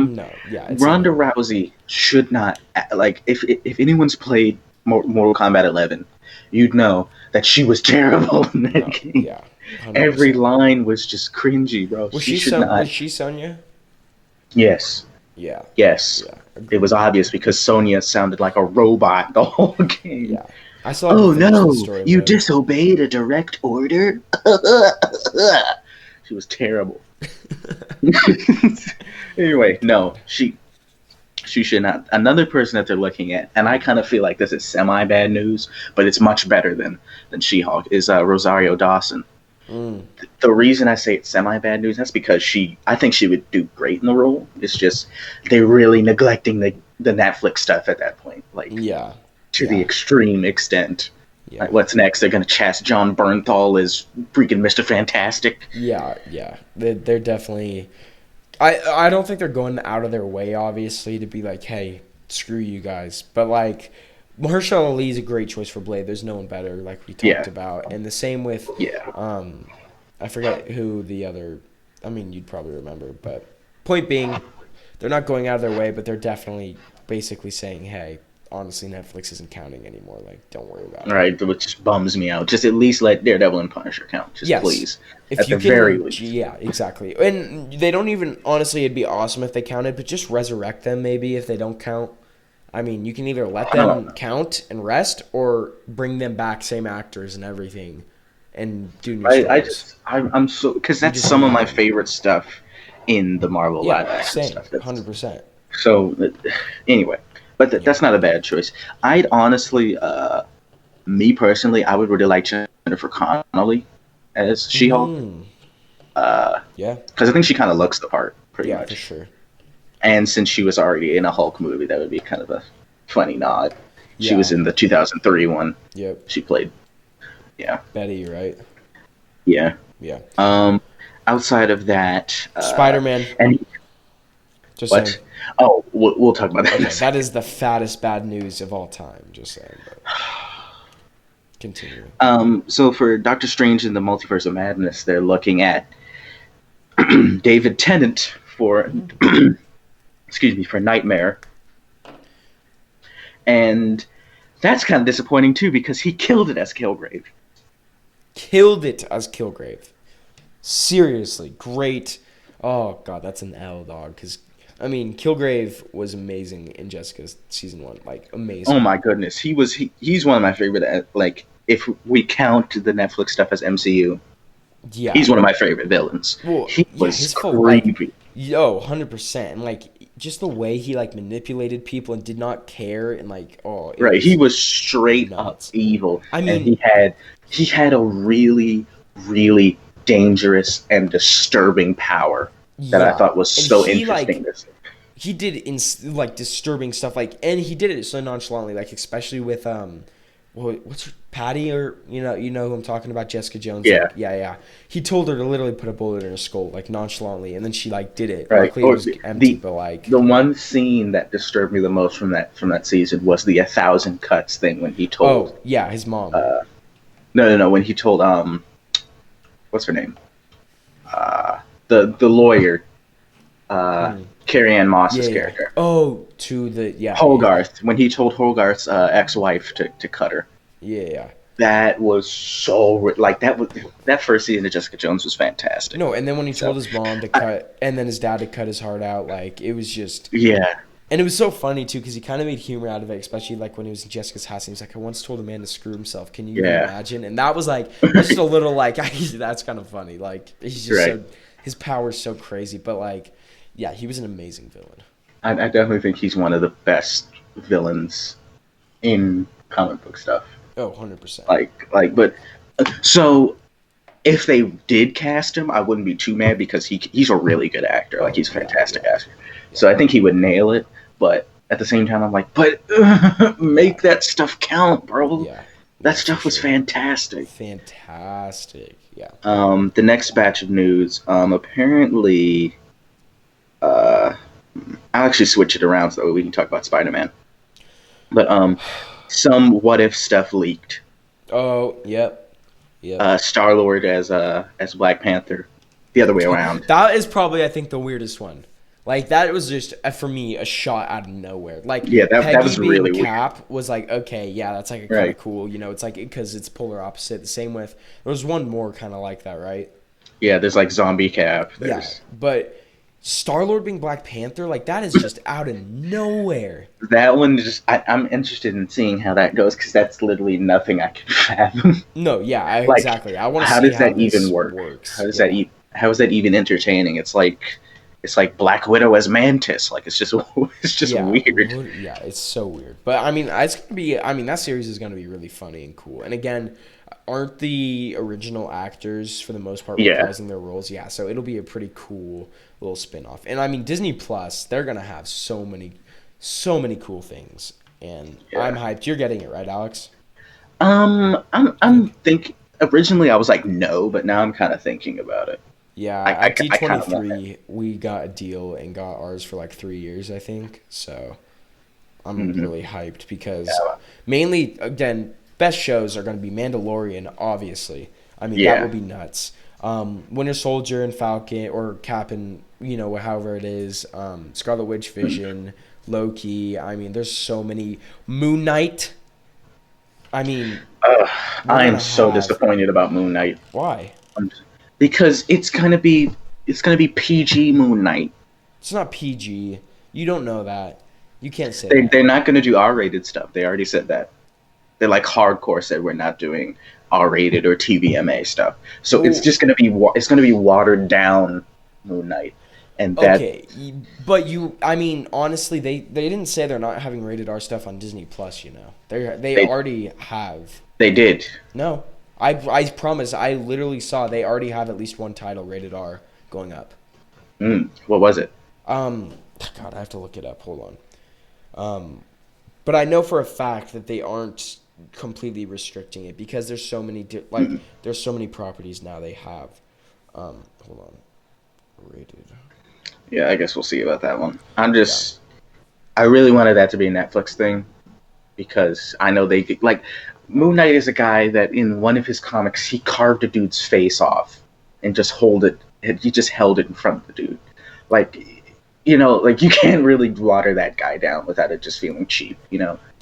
No, yeah, it's Ronda annoying. Rousey should not like if anyone's played Mortal Kombat 11, you'd know that she was terrible in that No, game. yeah, Every 100%. line was just cringy, bro. She should Was not. she Sonya? Yes, Yeah, yes. yeah, It was agreed. obvious because Sonya sounded like a robot the whole game. Yeah, I still haven't Oh finished the no, story you mode. disobeyed a direct order? She was terrible. Anyway, Oh no, God. she should not. Another person that they're looking at, and I kind of feel like this is semi bad news, but it's much better than She-Hulk, is Rosario Dawson. Mm, The reason I say it's semi bad news, that's because I think she would do great in the role. It's just they're really neglecting the Netflix stuff at that point, like yeah, to the yeah, extreme extent. yeah. Like, what's next? They're gonna cast John Bernthal as freaking Mr. Fantastic. Yeah, yeah. They're definitely. I don't think they're going out of their way, obviously, to be like, hey, screw you guys. But like, Mahershala Ali is a great choice for Blade. There's no one better, like we talked Yeah, about. And the same with, yeah. um, I forget who the other. I mean, you'd probably remember, but point being, they're not going out of their way, but they're definitely basically saying, hey, honestly, Netflix isn't counting anymore. Like, don't worry about it. Right, which bums me out. Just at least let Daredevil and Punisher count. Just Yes. please. If At you the very can, least. yeah, exactly. And they don't even, honestly, it'd be awesome if they counted, but just resurrect them maybe if they don't count. I mean, you can either let I don't them count and rest or bring them back, same actors and everything, and do new stories. I'm so, because We that's just some of need my them. favorite stuff in the Marvel live Yeah, action same. stuff. That's 100%. so, anyway, but Yeah. that's not a bad choice. I'd honestly, me personally, I would really like Jennifer Connelly as She-Hulk. Mm. Because Yeah. I think she kind of looks the part, pretty Yeah, for much. sure. And since she was already in a Hulk movie, that would be kind of a funny nod. She was Yeah. in the 2003 one. Yep. She played, yeah, Betty, right? yeah. Yeah. Um, Outside of that, Spider-Man. and Just saying. what? Oh, we'll talk about that in a Okay, that second. is the fattest bad news of all time. Just saying. But continuing. So for Doctor Strange in the Multiverse of Madness, they're looking at David Tennant for, excuse me, for Nightmare, and that's kind of disappointing too because he killed it as Kilgrave. Killed it as Kilgrave. Seriously, great. Oh god, that's an L, dog. Because I mean, Kilgrave was amazing in Jessica's season 1. Like Oh amazing. my goodness, he's one of my favorite. Like if we count the Netflix stuff as MCU, Yeah. he's one of my favorite villains. Well, He yeah, was his full like, creepy. yo, 100%. And like, just the way he like manipulated people and did not care and like, oh, it Right, he was was straight up nuts. evil, I and mean, he had a really really dangerous and disturbing power that I yeah, thought was and so interesting. he did like disturbing stuff like, and he did it so nonchalantly, like especially with what's her, Patty, or you know who I'm talking about, Jessica Jones, Yeah, like yeah, he told her to literally put a bullet in her skull like nonchalantly, and then she like did it. right. Luckily it Or was empty, but like the one scene that disturbed me the most from that season was the 1,000 cuts thing when he told oh yeah, his mom. no when he told what's her name, the lawyer, Hmm. Carrie Ann Yeah, Moss's yeah. character Oh, to the yeah, Hogarth, when he told Hogarth's ex-wife to cut her. yeah. That was so like that first season of Jessica Jones was fantastic. No, and then when he So told his mom to I, cut, and then his dad to cut his heart out, like it was just, yeah, and it was so funny too because he kind of made humor out of it, especially like when he was in Jessica's house. And he was like, "I once told a man to screw himself. Can you even yeah, imagine?" And that was like, that's just a little like, that's kind of funny. Like he's just right. so, his power's so crazy. But like, yeah, he was an amazing villain. I definitely think he's one of the best villains in comic book stuff. Oh, 100%. But so if they did cast him, I wouldn't be too mad because he's a really good actor. Like Oh he's a yeah, fantastic yeah, actor. yeah. So I think he would nail it. But at the same time, I'm like, but make Yeah. that stuff count, bro. Yeah. That Yeah, for stuff was sure. fantastic. Fantastic. Yeah. The next batch of news, apparently, uh, I'll actually switch it around so we can talk about Spider-Man. But some what if stuff leaked. Oh, yep. Yep. Star-Lord as Black Panther, the other way around. That is probably, I think, the weirdest one. Like, that was just, for me, a shot out of nowhere. Like, Yeah, that Peggy was being really weird. Cap was like, okay, yeah, that's like kind Right. of cool. You know, it's like, because it's polar opposite. The same with, there was one more kind of like that, right? Yeah, there's like Zombie Cap. Yeah. There's But Star Lord being Black Panther, like, that is just out of nowhere. that one. I'm interested in seeing how that goes because that's literally nothing I can fathom. No, yeah, Like, exactly. I want to how see does how that even this work? works. Yeah. How is that even entertaining? It's like Black Widow as Mantis. Like it's just it's just Yeah, weird. yeah, it's so weird. But I mean, it's gonna be. I mean, that series is gonna be really funny and cool. And again, aren't the original actors for the most part Yeah, reprising their roles? Yeah, so it'll be a pretty cool little spin-off. And I mean, Disney Plus, they're gonna have so many cool things. And I'm yeah. hyped. You're getting it right, Alex? I I'm think. think originally I was like no, but now I'm kind of thinking about it. Yeah, at I kind of want it. D23, we got a deal and got ours for like 3 years, I think. So I'm Hmm. really hyped because Yeah, mainly, again, best shows are going to be Mandalorian, obviously. I mean, that will yeah. be nuts. Winter Soldier and Falcon, or Cap and, however it is, Scarlet Witch, Vision, Loki. I mean, there's so many. Moon Knight. I mean, Uh, we're going I'm to so have. disappointed about Moon Knight. Why? Um, because it's gonna be PG Moon Knight. It's not PG. You don't know that. You can't say They that. they're not gonna do R-rated stuff. They already said that. They're like hardcore said we're not doing R-rated or TVMA stuff. So it's Well, just gonna be it's gonna be watered down Moon Knight, and that okay, but I mean, honestly, they didn't say they're not having rated R stuff on Disney Plus. They they already have. they did. No, I promise. I literally saw they already have at least one title rated R going up. What was it? Um, God, I have to look it up. Hold on. But I know for a fact that they aren't completely restricting it because there's so many there's so many properties now they have. Hold on, rated. Yeah, I guess we'll see about that one. Yeah. I really wanted that to be a Netflix thing because I know they like Moon Knight is a guy that in one of his comics he carved a dude's face off and just hold it. He just held it in front of the dude, like like you can't really water that guy down without it just feeling cheap,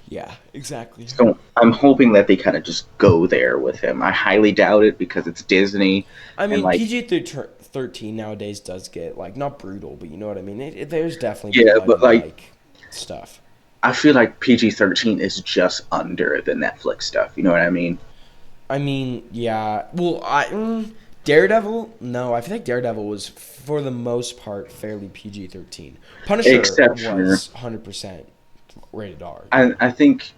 Yeah, exactly. So I'm hoping that they kind of just go there with him. I highly doubt it because it's Disney, I and mean, like PG-13 nowadays does get like not brutal, but you know what I mean. There's definitely yeah, blood but and like like stuff. I feel like PG-13 is just under the Netflix stuff. You know what I mean? I mean, yeah. Well, Daredevil. No, I feel like Daredevil was for the most part fairly PG-13. Punisher Except for was 100% rated R. I think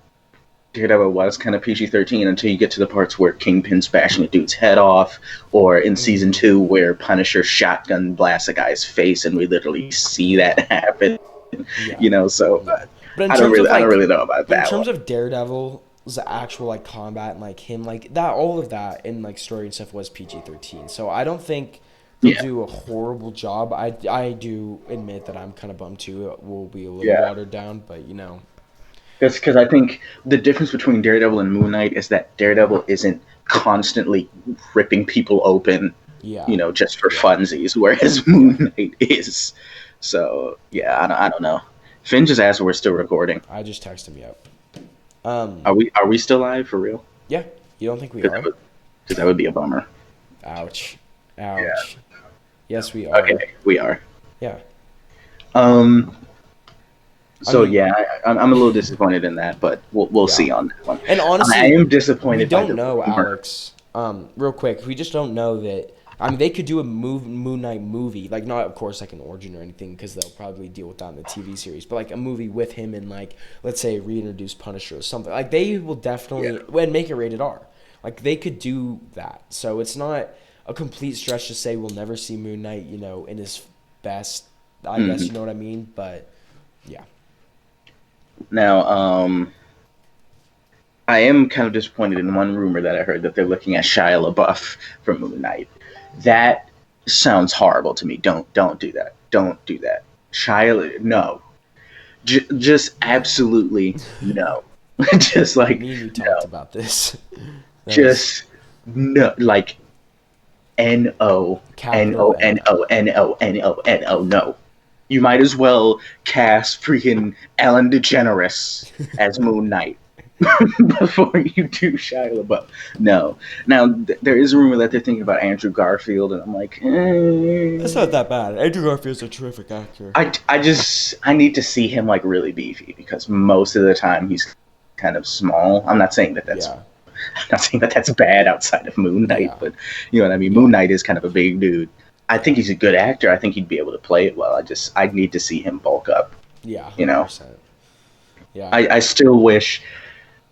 Daredevil was kind of PG-13 until you get to the parts where Kingpin's bashing a dude's head off, or in season Hmm. 2 where Punisher shotgun blasts a guy's face, and we literally see Yeah, that happen. yeah, So yeah. But in terms of I don't like, really know about but in that one. terms of Daredevil's actual like combat and like him like that, all of that in like story and stuff was PG-13. So I don't think they'll Yeah, do a horrible job. I do admit that I'm kind of bummed too. It will be a little yeah. watered down, but you know, That's because I think the difference between Daredevil and Moon Knight is that Daredevil isn't constantly ripping people open, yeah, just for yeah, funsies, whereas yeah. Moon Knight is. So yeah, I don't know. Finn just asked if we're still recording. I just texted him up. Are we still live for real? Yeah. You don't think we Because are? that would be a bummer. Ouch, Yeah. ouch. Yes, we are. Okay, we are. Yeah. Um. I So mean, yeah, I'm a little disappointed in that, but we'll yeah. see on that one. And I honestly, am we disappointed by don't the know, rumor. Alex. Real quick, we just don't know that. I mean, they could do a Moon Knight movie, like not, of course, like an origin or anything, because they'll probably deal with that in the TV series. But like a movie with him and like, let's say, reintroduce Punisher or something. Like they will Yeah. definitely and make it rated R. Like they could do that. So it's not a complete stretch to say we'll never see Moon Knight, in his best. I guess Hmm. you know what I mean. But yeah, Now, I am kind of disappointed in one rumor that I heard that they're looking at Shia LaBeouf for Moon Knight. That sounds horrible to me. Don't do that. Don't do that. No. Just absolutely no. Just Yeah, like me and you talked no. about this. That was Just no. Like no, capital N-O. no. No. You might as well cast freaking Ellen DeGeneres as Moon Knight before you do Shia LaBeouf. No. Now there is a rumor that they're thinking about Andrew Garfield, and I'm like, That's not that bad. Andrew Garfield's a terrific actor. I need to see him like really beefy because most of the time he's kind of small. Yeah, I'm not saying that that's bad outside of Moon Knight, yeah, but you know what I mean. yeah, Moon Knight is kind of a big dude. I yeah, think he's a good actor. I think he'd be able to play it well. I need to see him bulk up. yeah, You know, 100%. Yeah. I still wish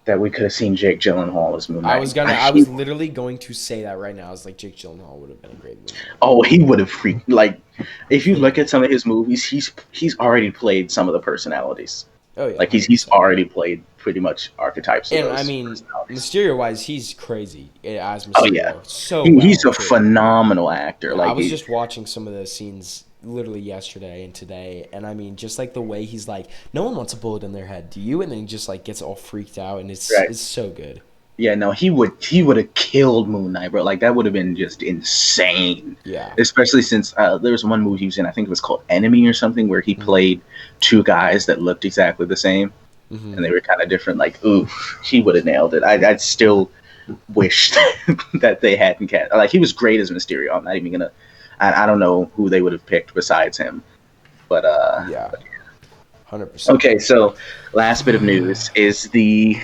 that we could have seen Jake Gyllenhaal as Moon Knight. I was literally going to say that right now. I was like, Jake Gyllenhaal would have been a great movie. Oh, he would have freaked. Like, if you look at some of his movies, he's already played some of the personalities. Oh yeah, Like he's 100%. already played pretty much archetypes of And those I mean, personalities. Mysterio wise, he's crazy as Oh yeah, Mysterio. So well he's a too. phenomenal actor. Yeah, I Like was just watching some of those scenes literally yesterday and today, and I mean, just like the way he's like, no one wants a bullet in their head, do you? And then he just like gets all freaked out, and right. it's so good. Yeah, no, he would have killed Moon Knight, bro. Like that would have been just insane. Yeah. Especially since there was one movie he was in, I think it was called Enemy or something, where he Mm-hmm. played two guys that looked exactly the same, Mm-hmm. and they were kind of different. Like, ooh, he would have nailed it. I'd still wished that they hadn't cast. Like, he was great as Mysterio. I'm not even gonna. I don't know who they would have picked besides him, but Yeah. 100%. okay. So, last bit of news is the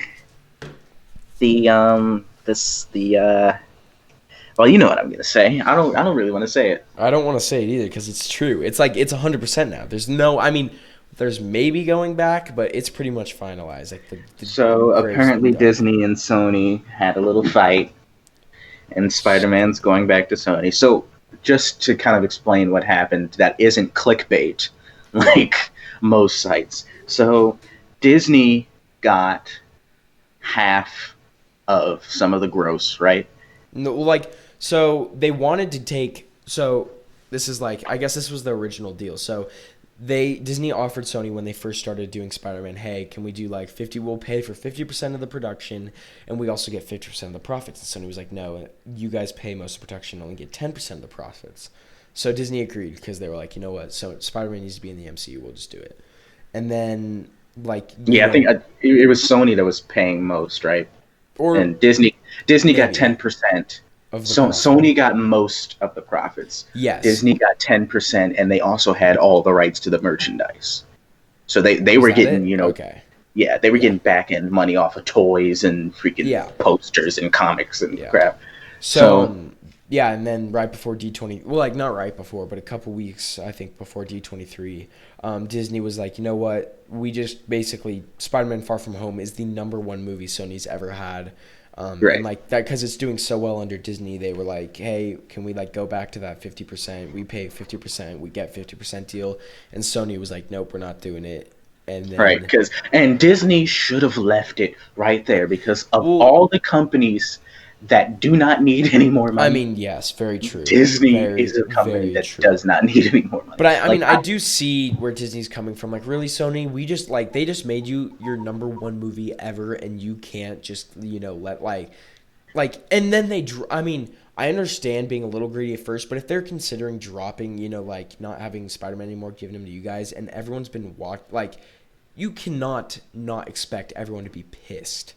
well, you know what I'm gonna say. I don't really want to say it. I don't want to say it either because it's true. It's like it's 100% now. There's no. I mean, there's maybe going back, but it's pretty much finalized. Like the So grave's been apparently dug. Disney and Sony had a little fight, and Spider-Man's going back to Sony. So just to kind of explain what happened, that isn't clickbait like most sites. So Disney got half of some of the gross, right? No, like so they wanted to take. So this is like I guess this was the original deal. So Disney offered Sony when they first started doing Spider-Man, hey, can we do like 50? We'll pay for 50% of the production, and we also get 50% of the profits. And Sony was like, no, you guys pay most of the production, only get 10% of the profits. So Disney agreed because they were like, you know what? So Spider-Man needs to be in the MCU. We'll just do it. And then like Yeah, I think it was Sony that was paying most, right? or And Disney got maybe 10%. of the So profit. Sony got most of the profits. Yes. Disney got 10%, and they also had all the rights to the merchandise. So they Was were that getting, it? Okay. yeah, they were Yeah. getting back end money off of toys and freaking Yeah. posters and comics and Yeah. crap. So So yeah, and then right before D20, well, like not right before, but a couple weeks I think before D23, Disney was like, you know what? We just basically Spider-Man: Far From Home is the #1 movie Sony's ever had, and right, like that because it's doing so well under Disney, they were like, hey, can we like go back to that 50%? We pay 50%, we get 50% deal, and Sony was like, nope, we're not doing it, and right, then and Disney should have left it right there because of well, all the companies that do not need any more I money. mean, yes, very true, Disney very is a company very that true. does not need any more money. But I Like mean, I do see where Disney's coming from. Like, really, Sony, we just like they just made you your #1 movie ever, and you can't just let and then I mean, I understand being a little greedy at first, but if they're considering dropping, like not having Spider-Man anymore, giving him to you guys, and everyone's been you cannot not expect everyone to be pissed.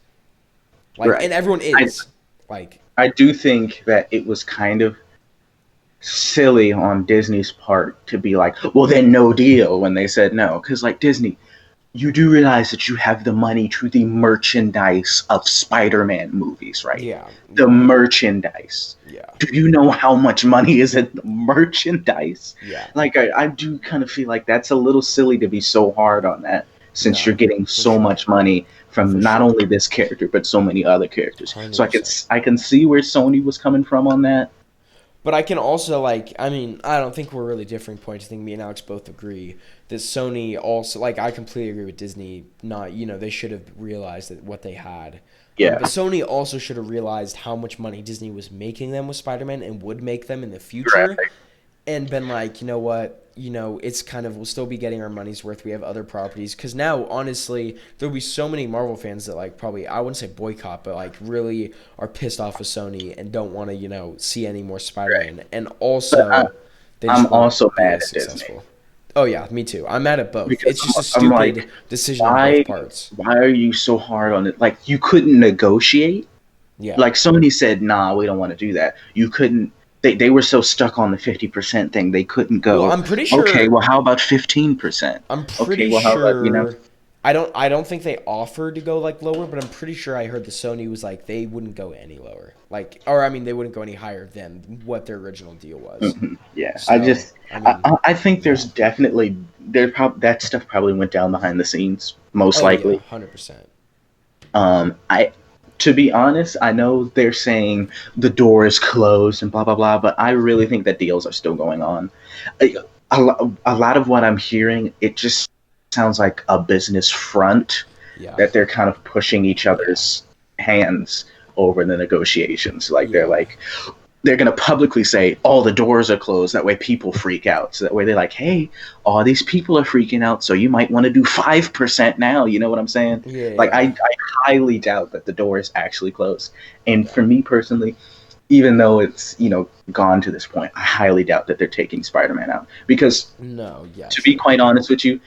Like, right. and everyone I is like, I do think that it was kind of silly on Disney's part to be like, well, then no deal when they said no. Because, like, Disney, you do realize that you have the money to the merchandise of Spider Man movies, right? yeah, The yeah, merchandise. yeah, Do you know how much money is in the merchandise? yeah. Like, I do kind of feel like that's a little silly to be so hard on that since you're No, getting for so sure, much money for from not sure, only this character but so many other characters. So 100%. I can see where Sony was coming from on that. But I can also I mean, I don't think we're really differing points. I think me and Alex both agree that Sony also I completely agree with Disney. Not they should have realized that what they had. But Yeah. Sony also should have realized how much money Disney was making them with Spider-Man and would make them in the future, Right. and been like, you know what, it's kind of, we'll still be getting our money's worth. We have other properties, because now honestly there'll be so many Marvel fans that like probably, I wouldn't say boycott, but like really are pissed off with Sony and don't want to see any more Right. Spider-Man, and But also they I'm just won't also be mad as at Disney successful. Oh yeah, me too. I'm mad at both. because It's just a I'm like, stupid decision on both why parts. why are you so hard on it? Like you couldn't negotiate. Yeah. Like Sony said, nah, we don't want to do that. You couldn't. They were so stuck on the 50% thing, they couldn't Well, go. I'm pretty Okay, sure well, how about 15%? I'm Okay, pretty well, how about sure I don't think they offered to go like lower, but I'm pretty sure I heard the Sony was like they wouldn't go any lower. Like, or I mean they wouldn't go any higher than what their original deal was. Yeah, So, I I, mean, I think there's yeah. definitely that stuff probably went down behind the scenes, most Oh yeah, likely. 100%. I To be honest, I know they're saying the door is closed and blah blah blah, but I really think that deals are still going on. A lot of what I'm hearing, it just sounds like a business front Yeah. that they're kind of pushing each Yeah. other's hands over the negotiations. Like Yeah. they're going to publicly say all the doors are closed. That way people freak out. So that way they're like, hey, all these people are freaking out. So you might want to do 5% now. You know what I'm saying? Yeah, Like yeah. I highly doubt that the door is actually closed. And Yeah. for me personally, even though it's, gone to this point, I highly doubt that they're taking Spider-Man out. Because No, yeah, to be true. quite honest with you,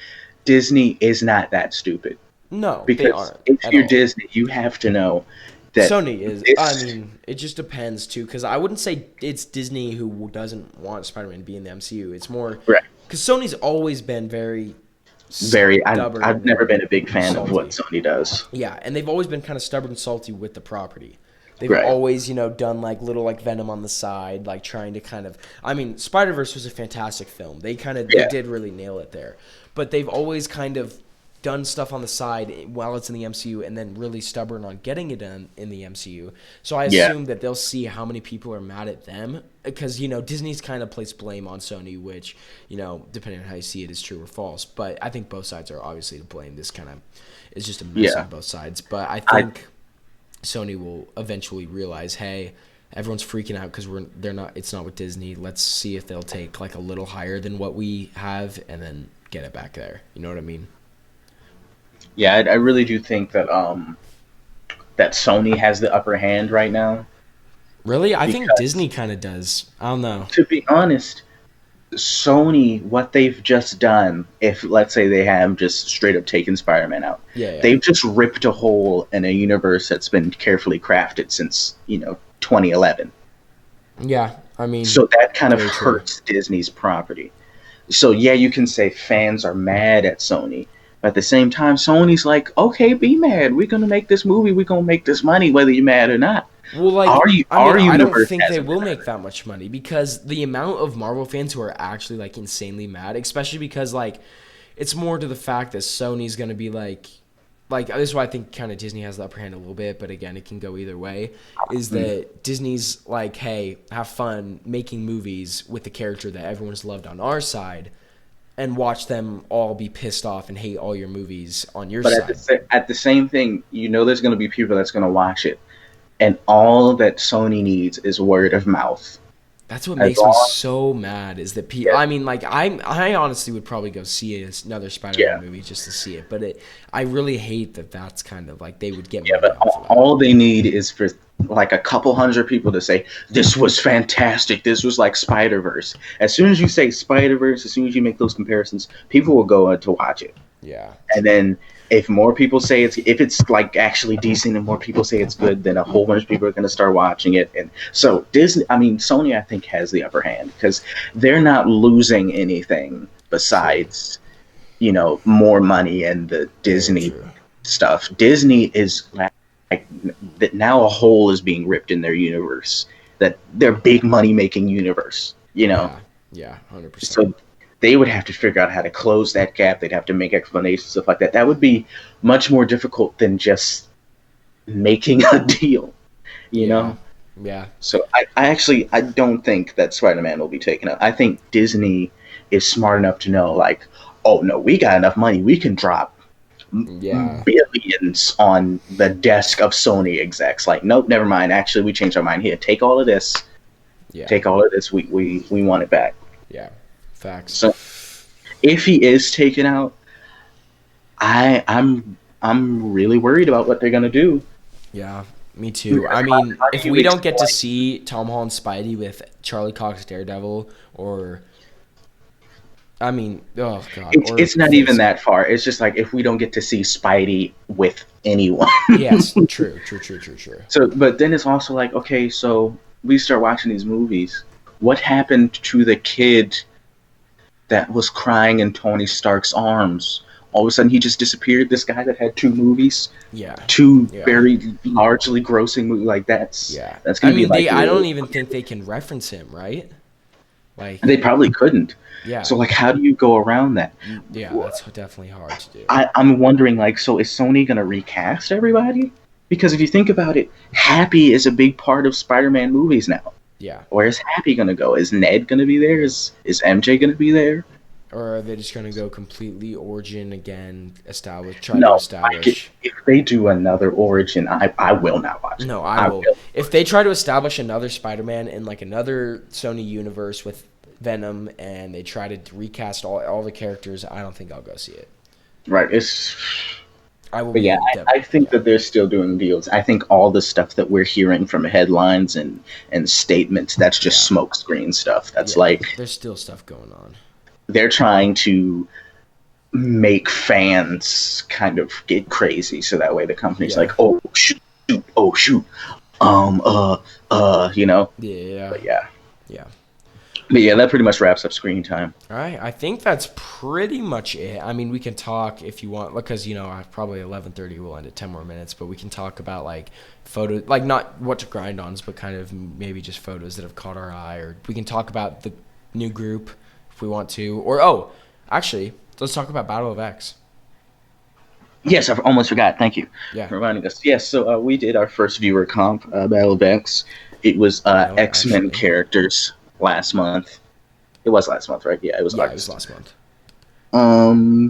Disney is not that stupid. No, they Because aren't if at you're all. Disney, you have to know that Sony is. I this mean, it just depends too, because I wouldn't say it's Disney who doesn't want Spider-Man to be in the MCU. It's more right, because Sony's always been very I've stubborn never and been a big fan of what salty. Sony does. Yeah, and they've always been kind of stubborn and salty with the property. They've Right. always, done like little like Venom on the side, like trying to kind of. I mean, Spider-Verse was a fantastic film. They Yeah. did really nail it there, but they've always kind of done stuff on the side while it's in the MCU, and then really stubborn on getting it done in the MCU. So I Yeah. assume that they'll see how many people are mad at them, because Disney's kind of placed blame on Sony, which depending on how you see it is true or false. But I think both sides are obviously to blame. This kind of is just a mess Yeah. on both sides. But I I think Sony will eventually realize, hey, everyone's freaking out because they're not. It's not with Disney. Let's see if they'll take like a little higher than what we have, and then get it back there. You know what I mean? Yeah, I really do think that Sony has the upper hand right now. Really, I think Because Disney kind of does. I don't know. to be honest, Sony, what they've just done, if let's say they have just straight up taken Spider-Man out, Yeah, yeah, they've just ripped a hole in a universe that's been carefully crafted since 2011. yeah. I mean, So that kind of very true. hurts Disney's property. So yeah, you can say fans are mad at Sony, but at the same time, Sony's like, okay, be mad. We're gonna make this movie. We're gonna make this money, whether you're mad or not. Well, like, Our I mean, our I don't universe think they hasn't will been make hurt. that much money, because the amount of Marvel fans who are actually like insanely mad, especially because like it's more to the fact that Sony's gonna be like this is why I think kind of Disney has the upper hand a little bit, but again, it can go either way. Is Mm. that Disney's like, hey, have fun making movies with the character that everyone's loved on our side, and watch them all be pissed off and hate all your movies on your But side. at the same thing, there's gonna be people that's gonna watch it, and all that Sony needs is word of mouth. That's what As makes me long, so mad is that people. yeah, I mean, like I honestly would probably go see another Spider-Man yeah. movie just to see it, but I really hate that. That's kind of like they would get Yeah, money but off of that. all they need is for like a couple hundred people to say this was fantastic. This was like Spider Verse. As soon as you say Spider Verse, as soon as you make those comparisons, people will go to watch it. Yeah, And then if more people say if it's like actually decent and more people say it's good, then a whole bunch of people are going to start watching it. And so Sony, I think has the upper hand because they're not losing anything true. besides more money and the Very Disney true. stuff. Disney is like that now a hole is being ripped in their universe, that their big money making universe. Yeah, yeah, 100%. So they would have to figure out how to close that gap. They'd have to make explanations, stuff like that. That would be much more difficult than just making a deal, you Yeah, know? yeah, So I don't think that Spider-Man will be taken up. I think Disney is smart enough to know, like, oh no, we got enough money. We can drop Yeah. billions on the desk of Sony execs. Like, nope, never mind. Actually, we changed our mind. Here, take all of this. Yeah. Take all of this. We want it back. Yeah. Facts. So if he is taken out, I'm really worried about what they're gonna do. Yeah. Me too. I mean, if we don't get to see Tom Holland Spidey with Charlie Cox Daredevil, or I mean, oh god, It's not even that far. It's just like if we don't get to see Spidey with anyone. Yes, true. So, but then it's also like, okay, so we start watching these movies. What happened to the kid that was crying in Tony Stark's arms? All of a sudden, he just disappeared. This guy that had two movies, Yeah. two very largely grossing movies, like that's gonna be like. I don't even think they can reference him, right? Like they probably couldn't. Yeah. So like, how do you go around that? Yeah, that's definitely hard to do. I'm wondering, like, so is Sony gonna recast everybody? Because if you think about it, Happy is a big part of Spider-Man movies now. Yeah. Where is Happy gonna go? Is Ned gonna be there? Is MJ gonna be there? Or are they just gonna go completely origin again? Establish. If they do another origin, I will not watch it. No, I will. If they try to establish another Spider-Man in like another Sony universe with Venom, and they try to recast all the characters, I don't think I'll go see it. Right. I think that they're still doing deals. I think all the stuff that we're hearing from headlines and statements, that's just smokescreen stuff. That's like there's still stuff going on. They're trying to make fans kind of get crazy, so that way the company's like, oh shoot, you know. Yeah. But yeah, that pretty much wraps up screen time. All right, I think that's pretty much it. I mean, we can talk if you want, because probably 11:30 we'll end at 10 more minutes, but we can talk about like photos, like not what to grind on, but kind of maybe just photos that have caught our eye, or we can talk about the new group if we want to, or actually, let's talk about Battle of X. Yes, I almost forgot. Thank you for reminding us. Yes, so we did our first viewer comp, Battle of X. It was X-Men characters. Last month. It was last month, right? Yeah, it was last month.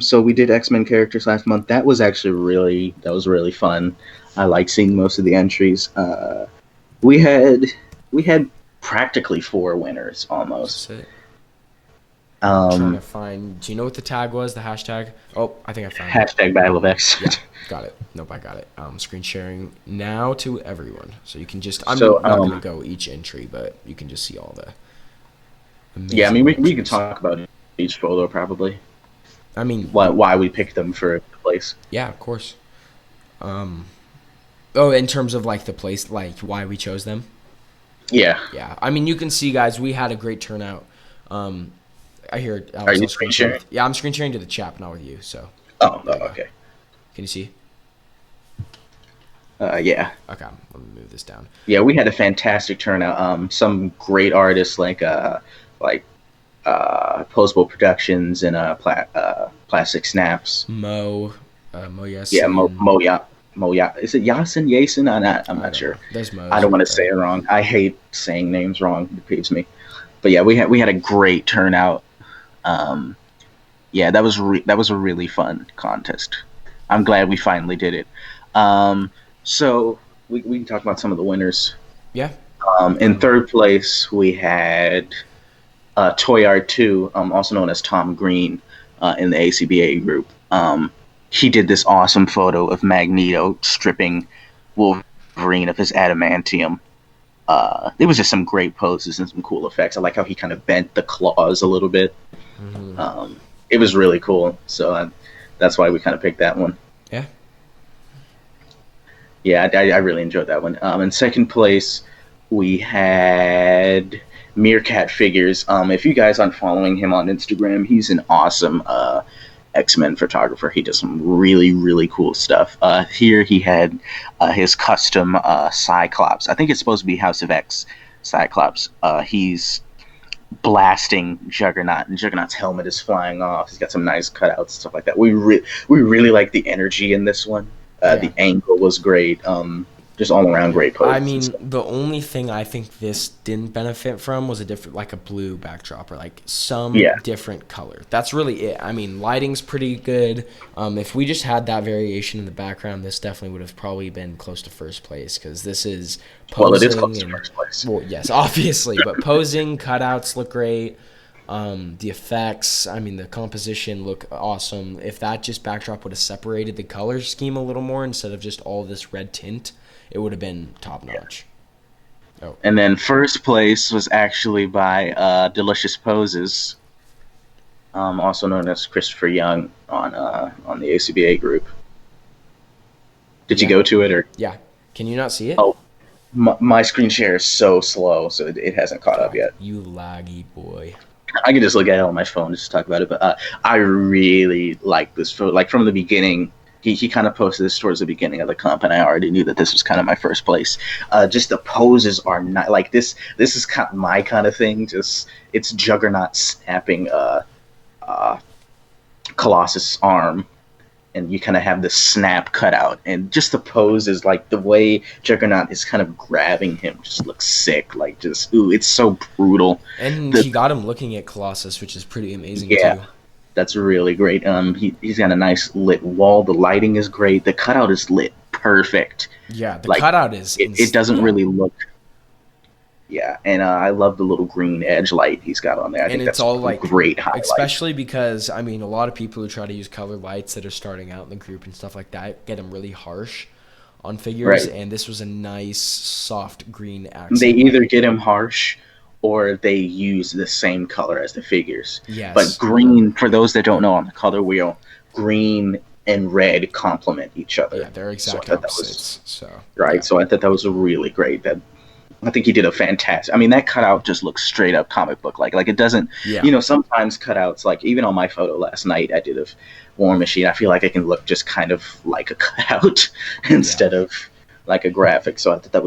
So we did X-Men characters last month. That was actually really fun. I like seeing most of the entries. We had practically 4 winners almost. That's it. Trying to find. Do you know what the tag was? The hashtag? Oh, I think I found it. Hashtag Battle of X. Yeah, got it. Nope, I got it. Screen sharing now to everyone, so you can just. I'm not gonna go each entry, but you can just see all the. Yeah, I mean, we can talk about each photo probably. I mean, why we picked them for the place. Yeah, of course. In terms of like the place, like why we chose them. Yeah. Yeah, I mean, you can see, guys, we had a great turnout. I hear. Are you screen sharing? Yeah, I'm screen sharing to the chat, not with you. So. Oh, okay. Can you see? Yeah. Okay, let me move this down. Yeah, we had a fantastic turnout. Some great artists like Postable Productions and Plastic Snaps. Mo Yasin. Yeah, Mo is it Yasin? Yasin? I'm not sure. There's Mo. I don't want to say it wrong. I hate saying names wrong. It peeves me. But yeah, we had a great turnout. Yeah, that was a really fun contest. I'm glad we finally did it. So we can talk about some of the winners. Yeah. In third place, we had Toy Art 2, also known as Tom Green, in the ACBA group. He did this awesome photo of Magneto stripping Wolverine of his adamantium. There was just some great poses and some cool effects. I like how he kind of bent the claws a little bit. Mm-hmm. It was really cool. So that's why we kind of picked that one. Yeah. Yeah, I really enjoyed that one. In second place, we had Meerkat Figures. If you guys aren't following him on Instagram, he's an awesome X-Men photographer. He does some really, really cool stuff. Here he had his custom Cyclops. I think it's supposed to be House of X Cyclops. He's blasting Juggernaut, and Juggernaut's helmet is flying off. He's got some nice cutouts and stuff like that. We really like the energy in this one. The angle was great. just all around great I poses and mean, stuff. the only thing I think this didn't benefit from was a different, like a blue backdrop or like some Yeah. different color. That's really it. I mean, lighting's pretty good. If we just had that variation in the background, this definitely would have probably been close to first place because this is Well, it is close posing to and, first place. well, yes, obviously, but posing, cutouts look great. The effects, I mean, the composition look awesome. If that just backdrop would have separated the color scheme a little more instead of just all this red tint, it would have been top notch. Oh, And then first place was actually by Delicious Poses, also known as Christopher Young on the ACBA group. Did you yeah, go to it or? yeah. Can you not see it? Oh, my screen share is so slow, so it hasn't caught up God, yet. you laggy boy. I can just look at it on my phone just to talk about it. But I really like this photo. Like from the beginning, he kind of posted this towards the beginning of the comp, and I already knew that this was kind of my first place. Just the poses are not like this. This is kind of my kind of thing. Just it's Juggernaut snapping uh, Colossus' arm, and you kind of have this snap cut out, and just the pose is like the way Juggernaut is kind of grabbing him just looks sick. Like just ooh, it's so brutal. And The he got him looking at Colossus, which is pretty amazing Yeah, too. that's really great. He's got a nice lit wall. The lighting is great. The cutout is lit perfect. Yeah, the Like cutout is it doesn't yeah. really look. Yeah, and I love the little green edge light he's got on there. I And think it's that's all a like, great highlight. especially because I mean, a lot of people who try to use colored lights that are starting out in the group and stuff like that get them really harsh on figures, Right. and this was a nice soft green They accent either light. get him harsh or they use the same color as the figures. But Yes. green, for those that don't know on the color wheel, green and red complement each Yeah, other. they're So I exact thought that was opposites. So right. yeah, So I thought that was a really great. That I think he did a fantastic. I mean, that cutout just looks straight up comic book like. Like it doesn't, yeah, sometimes cutouts like even on my photo last night I did of War Machine. I feel like I can look just kind of like a cutout yeah. instead of like a graphic. So I thought that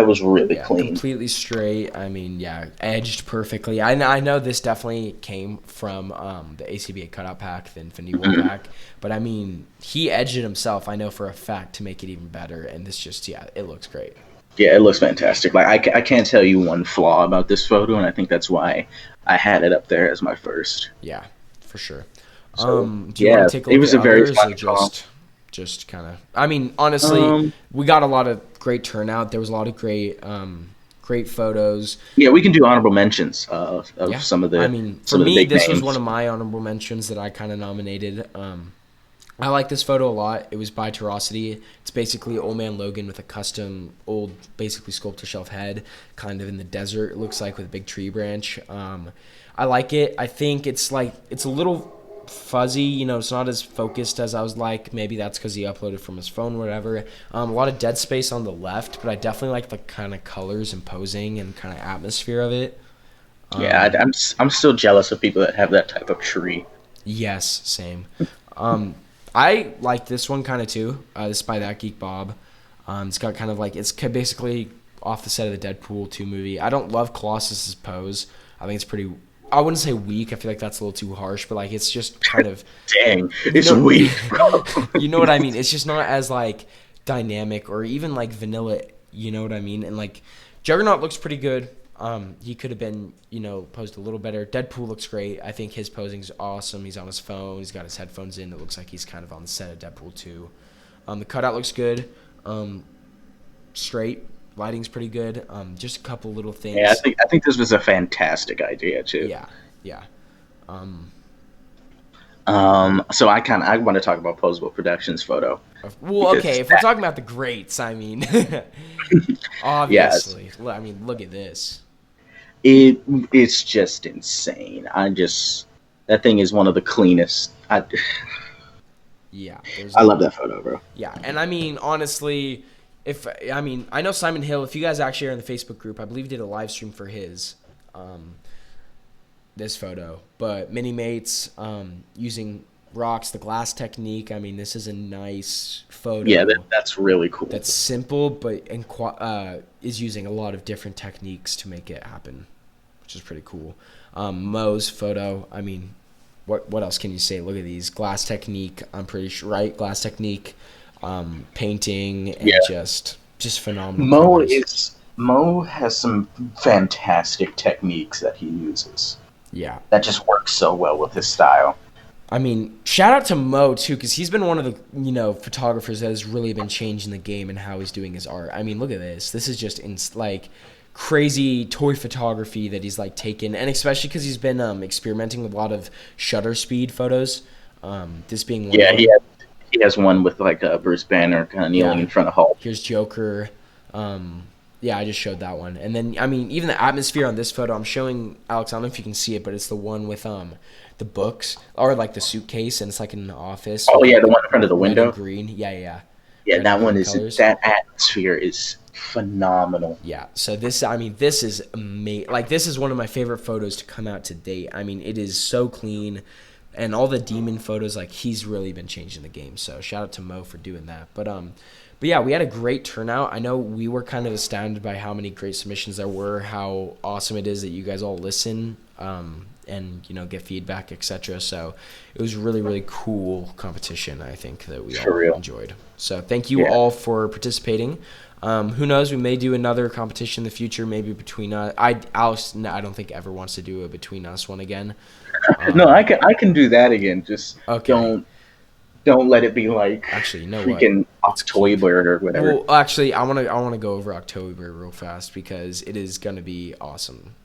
was really Yeah, clean. completely straight. I mean, yeah, edged perfectly. I know this definitely came from the ACBA cutout pack, the Infinity War Mhm. pack, but I mean, he edged it himself. I know for a fact to make it even better, and this just yeah, it looks great. Yeah, it looks fantastic. Like I can't tell you one flaw about this photo, and I think that's why I had it up there as my first. Yeah, for sure. So Do you want yeah, to take a it look was at a very others or fun call. just kind of? I mean, honestly, Um, we got a lot of great turnout. There was a lot of great photos. yeah, we can do honorable mentions of Yeah, I mean, for some of the me, big this was one names. of my honorable mentions that I kind of nominated. I like this photo a lot. It was by Terosity. It's basically Old Man Logan with a custom old, basically sculptor shelf head, kind of in the desert. It looks like with a big tree branch. I like it. I think it's like it's a little fuzzy. You know, it's not as focused as I was like. Maybe that's because he uploaded from his phone, or whatever. A lot of dead space on the left, but I definitely like the kind of colors and posing and kind of atmosphere of it. Yeah, Um, I'm still jealous of people that have that type of tree. Yes, same. Um, I like this one kind of too. This is by That Geek Bob. It's got kind of like it's basically off the set of the Deadpool 2 movie. I don't love Colossus's pose. I think it's pretty. I wouldn't say weak. I feel like that's a little too harsh, but like it's just kind of Dang, you it's know weak, bro. you know what I mean. It's just not as like dynamic or even like vanilla. You know what I mean? And like Juggernaut looks pretty good. He could have been, posed a little better. Deadpool looks great. I think his posing's awesome. He's on his phone. He's got his headphones in. It looks like he's kind of on the set of Deadpool 2. The cutout looks good. Straight. Lighting's pretty good. Just a couple little Yeah, things. I think this was a fantastic idea too. Yeah, yeah. Um, So I want to talk about Posable Productions photo well, okay, because if we're talking about the greats, I mean, yes, obviously. I mean, look at this. it's just insane. That thing is one of the cleanest. Yeah, there's I love that photo, bro. Yeah, and I mean, honestly, I know Simon Hill. If you guys actually are in the Facebook group, I believe he did a live stream for his, this photo. But Mini Mates, using rocks, the glass technique. I mean, this is a nice Yeah, photo that's really cool. that's simple, but is using a lot of different techniques to make it happen, which is pretty cool. Mo's photo. I mean, what else can you say? Look at these glass technique. I'm pretty sure, right? Glass technique, painting, and Yeah. just Just phenomenal colors. Mo has some fantastic techniques that he uses Yeah. that just works so well with his style. I mean, shout out to Mo too, because he's been one of the photographers that has really been changing the game and how he's doing his art. I mean, look at this. This is just like crazy toy photography that he's like taken, and especially because he's been experimenting with a lot of shutter speed photos. This being one of Yeah, them. he has one with like Bruce Banner kind of kneeling Yeah. in front of Hulk. Here's Joker. Yeah, I just showed that one, and then I mean, even the atmosphere on this photo, I'm showing Alex. I don't know if you can see it, but it's the one with the books or like the suitcase, and it's like in an office. Oh With, yeah, like, the one in front of the red and window. green. Yeah, yeah. Yeah, Red and that one green is colors. that atmosphere is phenomenal. Yeah. So this, I mean, this is amazing. Like this is one of my favorite photos to come out to date. I mean, it is so clean, and all the demon photos. Like he's really been changing the game. So shout out to Mo for doing that. But yeah, we had a great turnout. I know we were kind of astounded by how many great submissions there were, how awesome it is that you guys all listen and get feedback, etc. So it was really, really cool competition, I think, that we For all real. enjoyed. So thank you all for participating. Who knows? We may do another competition in the future, maybe between us. Alex, no, I don't think ever wants to do a between us one again. No, I can do that again. Just Okay. don't let it be like Actually, you know what? freaking Let's keep. October or whatever. Well, actually, I wanna go over October real fast because it is gonna be awesome.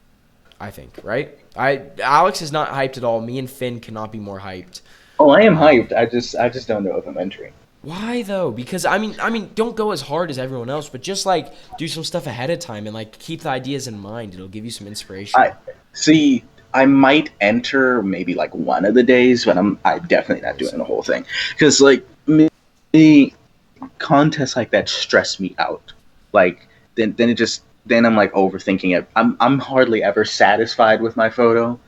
I think, right? Alex is not hyped at all. Me and Finn cannot be more hyped. Oh, I am hyped. I just don't know if I'm entering. Why though? Because I mean, don't go as hard as everyone else, but just like do some stuff ahead of time and like keep the ideas in mind. It'll give you some inspiration. I see. I might enter maybe like one of the days, but I'm definitely not doing the whole thing because like me contests like that stress me out. Like then it just then I'm like overthinking it. I'm hardly ever satisfied with my photo,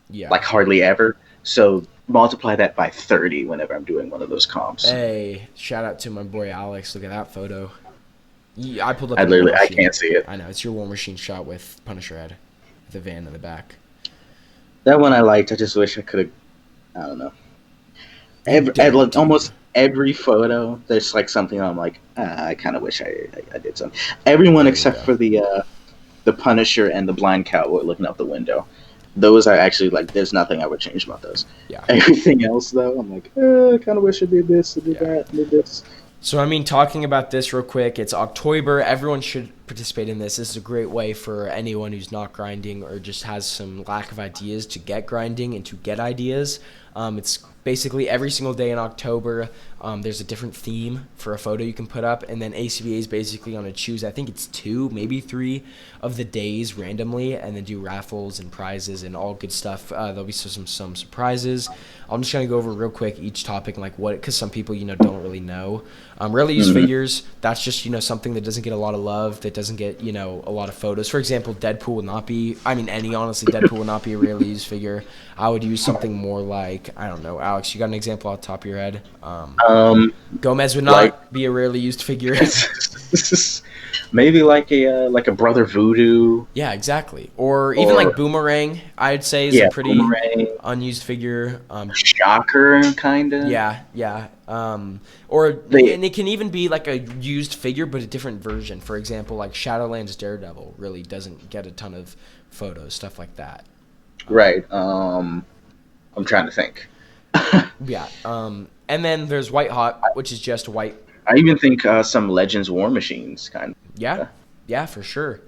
Yeah. like hardly ever. So multiply that by 30 whenever I'm doing one of those comps. Hey, shout out to my boy Alex. Look at that photo. Yeah, I pulled up I your War literally I Machine. can't see it. I know it's your War Machine shot with Punisher Head, the van in the back. That one I liked. I just wish I could have. I don't know. Like, Dude. almost every photo, there's like something I'm like, I kind of wish I did something. Everyone There you except go. for the Punisher and the blind cowboy looking out the window. Those are actually like, there's nothing I would change about those. Yeah. Everything else though, I'm like, I kind of wish I did this, I did that, I did this. So, I mean, talking about this real quick, it's October. Everyone should participate in this. This is a great way for anyone who's not grinding or just has some lack of ideas to get grinding and to get ideas. It's basically every single day in October. There's a different theme for a photo you can put up, and then ACBA is basically going to choose, I think it's 2, maybe 3 of the days randomly, and then do raffles and prizes and all good stuff. There'll be some surprises. I'm just going to go over real quick each topic and like what, because some people don't really know. Rarely used figures, that's just something that doesn't get a lot of love, that doesn't get a lot of photos. For example, Deadpool will not be, I mean honestly, Deadpool will not be a rarely used figure. I would use something more like, I don't know, Alex, you got an example off the top of your head? Gomez would not Like be a rarely used figure. maybe like a Brother Voodoo. Yeah, exactly. Or even like Boomerang, I'd say is a pretty Boomerang, unused figure. Shocker, kind of. Yeah. Or and it can even be like a used figure, but a different version. For example, like Shadowlands Daredevil really doesn't get a ton of photos, stuff like that. Right. I'm trying to think. Yeah. And then there's White Hot, which is just white. I even think some Legends War Machines kind of. Yeah, for sure,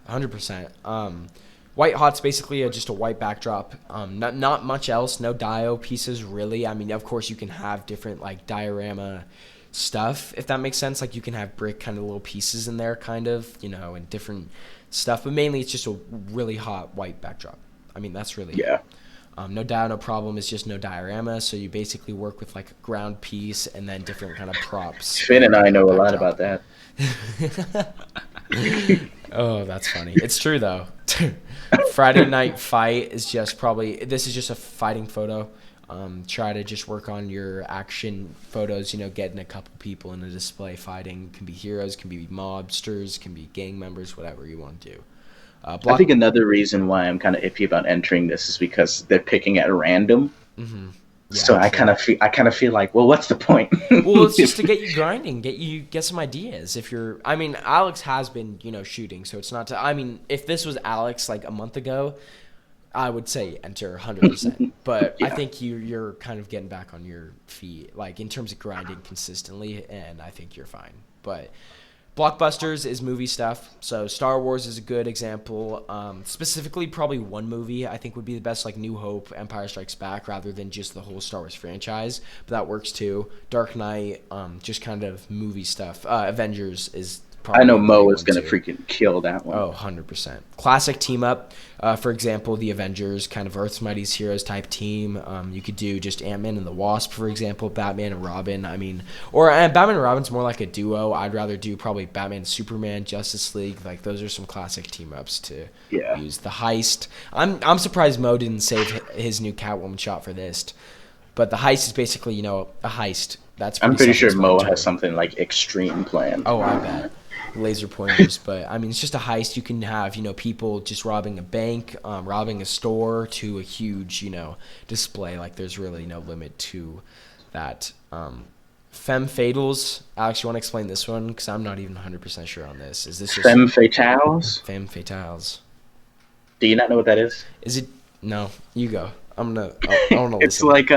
100%. White Hot's basically just a white backdrop. Not much else. No dio pieces really. I mean, of course you can have different like diorama stuff if that makes sense. Like you can have brick kind of little pieces in there, kind of and different stuff. But mainly it's just a really hot white backdrop. I mean that's really it. No dio, no problem. It's just no diorama. So you basically work with like a ground piece and then different kind of props. Finn and I know a lot about that. Oh, that's funny. It's true though. Friday Night Fight is just this is just a fighting photo. Try to just work on your action photos, getting a couple people in a display fighting. Can be heroes, can be mobsters, can be gang members, whatever you want to do. I think another reason why I'm kind of iffy about entering this is because they're picking at random. Mm-hmm. So Yeah, true. I kind of feel like, well, what's the point? Well, it's just to If- get you grinding, get some ideas. If you're, I mean, Alex has been, shooting, so it's not to. I mean, if this was Alex like a month ago, I would say enter 100%. But I yeah, think you're kind of getting back on your feet, like in terms of grinding consistently, and I think you're fine. But blockbusters is movie stuff. So Star Wars is a good example. Specifically, probably one movie I think would be the best, like New Hope, Empire Strikes Back, rather than just the whole Star Wars franchise. But that works too. Dark Knight, just kind of movie stuff. Avengers is I probably know a great Mo is one gonna too. freaking kill that one. Oh, 100%. Classic team up. For example, the Avengers, kind of Earth's Mightiest Heroes type team. You could do just Ant-Man and the Wasp, for example, Batman and Robin. I mean, or Batman and Robin's more like a duo. I'd rather do probably Batman, Superman, Justice League. Like, those are some classic team ups to Yeah, use. The Heist. I'm surprised Mo didn't save his new Catwoman shot for this. But the Heist is basically, a heist. That's I'm pretty pretty sure Mo self-explanatory. has something like extreme planned. Oh, I bet. Laser pointers, but I mean, it's just a heist. You can have, people just robbing a bank, robbing a store, to a huge, display. Like, there's really no limit to that. Femme fatales. Alex, you want to explain this one? Because I'm not even 100% sure on this. Is this just Femme fatales. femme fatales? Do you not know what that is? Is it? No, you go. I want to It's listen. like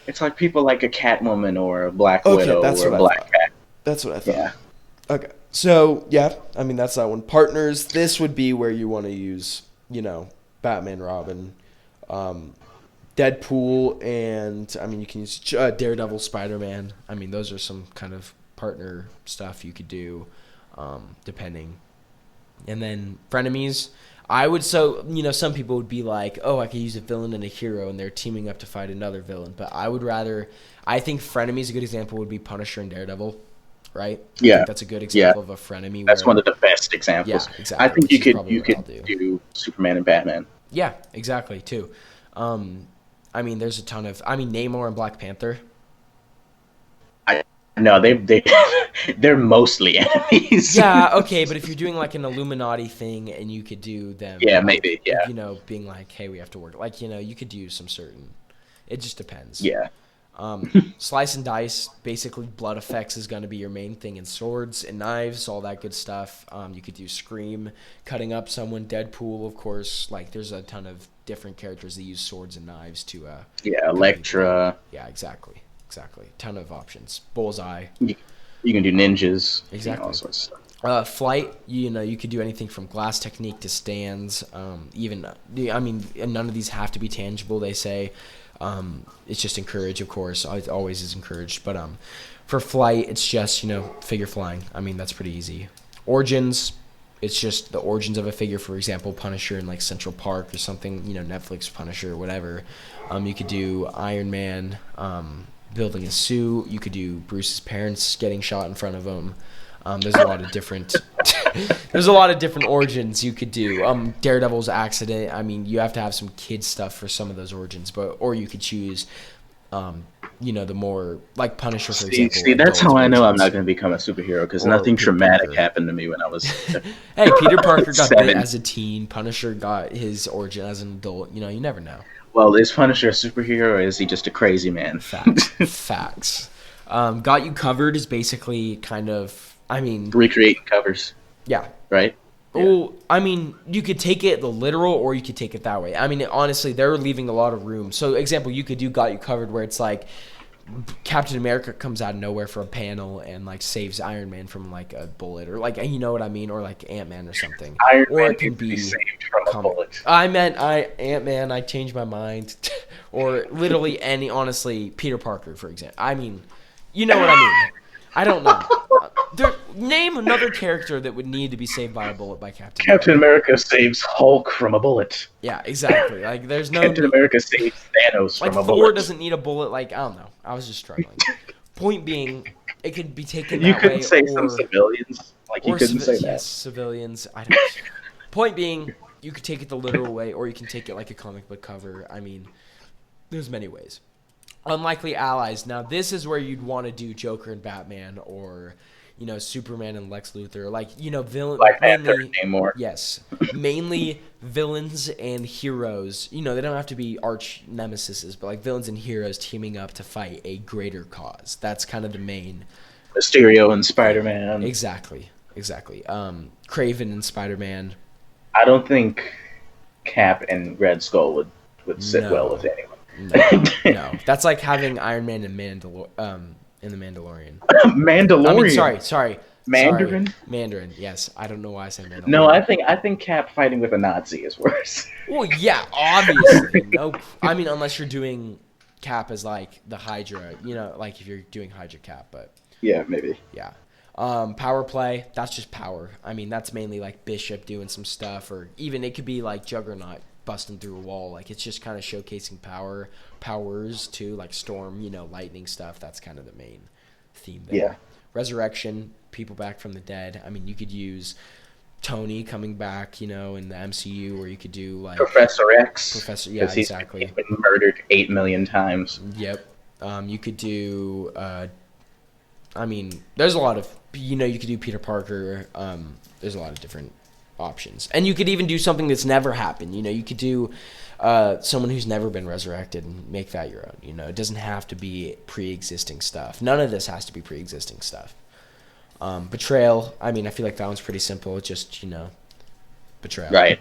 it's like people like a Catwoman or a Black Okay, Widow that's or a what I Black thought. Cat. That's what I thought. Yeah, Okay. So, yeah, I mean, that's that one. Partners, this would be where you want to use, Batman, Robin, um, Deadpool, and, I mean, you can use Daredevil, Spider-Man. I mean, those are some kind of partner stuff you could do, depending. And then frenemies. Some people would be like, oh, I could use a villain and a hero, and they're teaming up to fight another villain. But I think frenemies, a good example would be Punisher and Daredevil, right? I yeah, think that's a good yeah. example of a frenemy That's one where, of the best yeah, examples. I exactly, think which is probably you what I'll could do. do Superman and Batman. Yeah, exactly, too. Um, I mean, there's a ton of, Namor and Black Panther. I no, they they're mostly enemies. Yeah, okay, but if you're doing like an Illuminati thing and you could do them Yeah, like, maybe. Yeah, being like, hey, we have to work, like, you could do some certain, it just depends. yeah. Slice and dice, basically blood effects is going to be your main thing, in swords and knives, all that good stuff. You could do Scream, cutting up someone, Deadpool, of course. Like, there's a ton of different characters that use swords and knives to Yeah, cut people up. Elektra. Yeah, exactly. Ton of options. Bullseye. You can do ninjas. All Exactly. sorts of stuff. Flight, you could do anything from glass technique to stands. None of these have to be tangible, they say. It's just encouraged, of course. It always is encouraged. But for flight, it's just, figure flying. I mean, that's pretty easy. Origins, it's just the origins of a figure. For example, Punisher in like Central Park or something, Netflix Punisher or whatever. You could do Iron Man building a suit. You could do Bruce's parents getting shot in front of him. There's a lot of different origins you could do. Daredevil's accident. I mean, you have to have some kid stuff for some of those origins, or you could choose, the more like Punisher, for example. See, that's how adult I know I'm origins. not going to become a superhero because Or nothing Peter traumatic Parker. happened to me when I was Hey, Peter Parker got bit 7. as a teen. Punisher got his origin as an adult. You never know. Well, is Punisher a superhero or is he just a crazy man? Facts. Got You Covered is basically kind of. I mean, Recreating covers, yeah. right? Yeah. Well, I mean, you could take it the literal or you could take it that way. I mean, honestly, they're leaving a lot of room. So, example, you could do Got You Covered where it's like Captain America comes out of nowhere for a panel and like saves Iron Man from like a bullet, or like, you know what I mean, or like Ant-Man or something. Iron Or Man it can needs to be be saved from a comic. bullet. I meant Ant-Man, I changed my mind. Or literally honestly, Peter Parker, for example. I mean, you know what I mean. I don't know. Name another character that would need to be saved by a bullet by Captain America saves Hulk from a bullet. Yeah, exactly. Like, there's no Captain need. America saves Thanos Like, from a Thor bullet. doesn't need a bullet. Like, I don't know. I was just struggling. Point being, it could be taken You that couldn't way, say some civilians. Like, you couldn't say yes, that. civilians. I don't. Point being, you could take it the literal way, or you can take it like a comic book cover. I mean, there's many ways. Unlikely allies. Now, this is where you'd want to do Joker and Batman, or Superman and Lex Luthor, like, villain, Black Panther, mainly, Namor. yes, mainly villains and heroes. They don't have to be arch nemesises, but like villains and heroes teaming up to fight a greater cause. That's kind of the main. Mysterio and Spider-Man. Exactly. Kraven and Spider-Man. I don't think Cap and Red Skull would sit well with anyone. No. That's like having Iron Man and in the Mandalorian. Mandalorian. Sorry. Mandarin? Sorry. Mandarin, yes. I don't know why I said Mandalorian. No, I think Cap fighting with a Nazi is worse. Well, yeah, obviously. Nope. I mean, unless you're doing Cap as like the Hydra, like if you're doing Hydra Cap, but yeah, maybe. Yeah. Power play, that's just power. I mean, that's mainly like Bishop doing some stuff, or even it could be like Juggernaut busting through a wall. Like, it's just kind of showcasing powers too, like Storm, lightning stuff. That's kind of the main theme there. Yeah. Resurrection, people back from the dead. I mean, you could use Tony coming back, in the MCU, or you could do like Professor X. Yeah, exactly. He's been murdered 8 million times. Yep. You could do. There's a lot of. You could do Peter Parker. There's a lot of different options, and you could even do something that's never happened. You could do someone who's never been resurrected and make that your own. It doesn't have to be pre-existing stuff. None of this has to be pre-existing stuff. Betrayal. I feel like that one's pretty simple. Just betrayal. Right.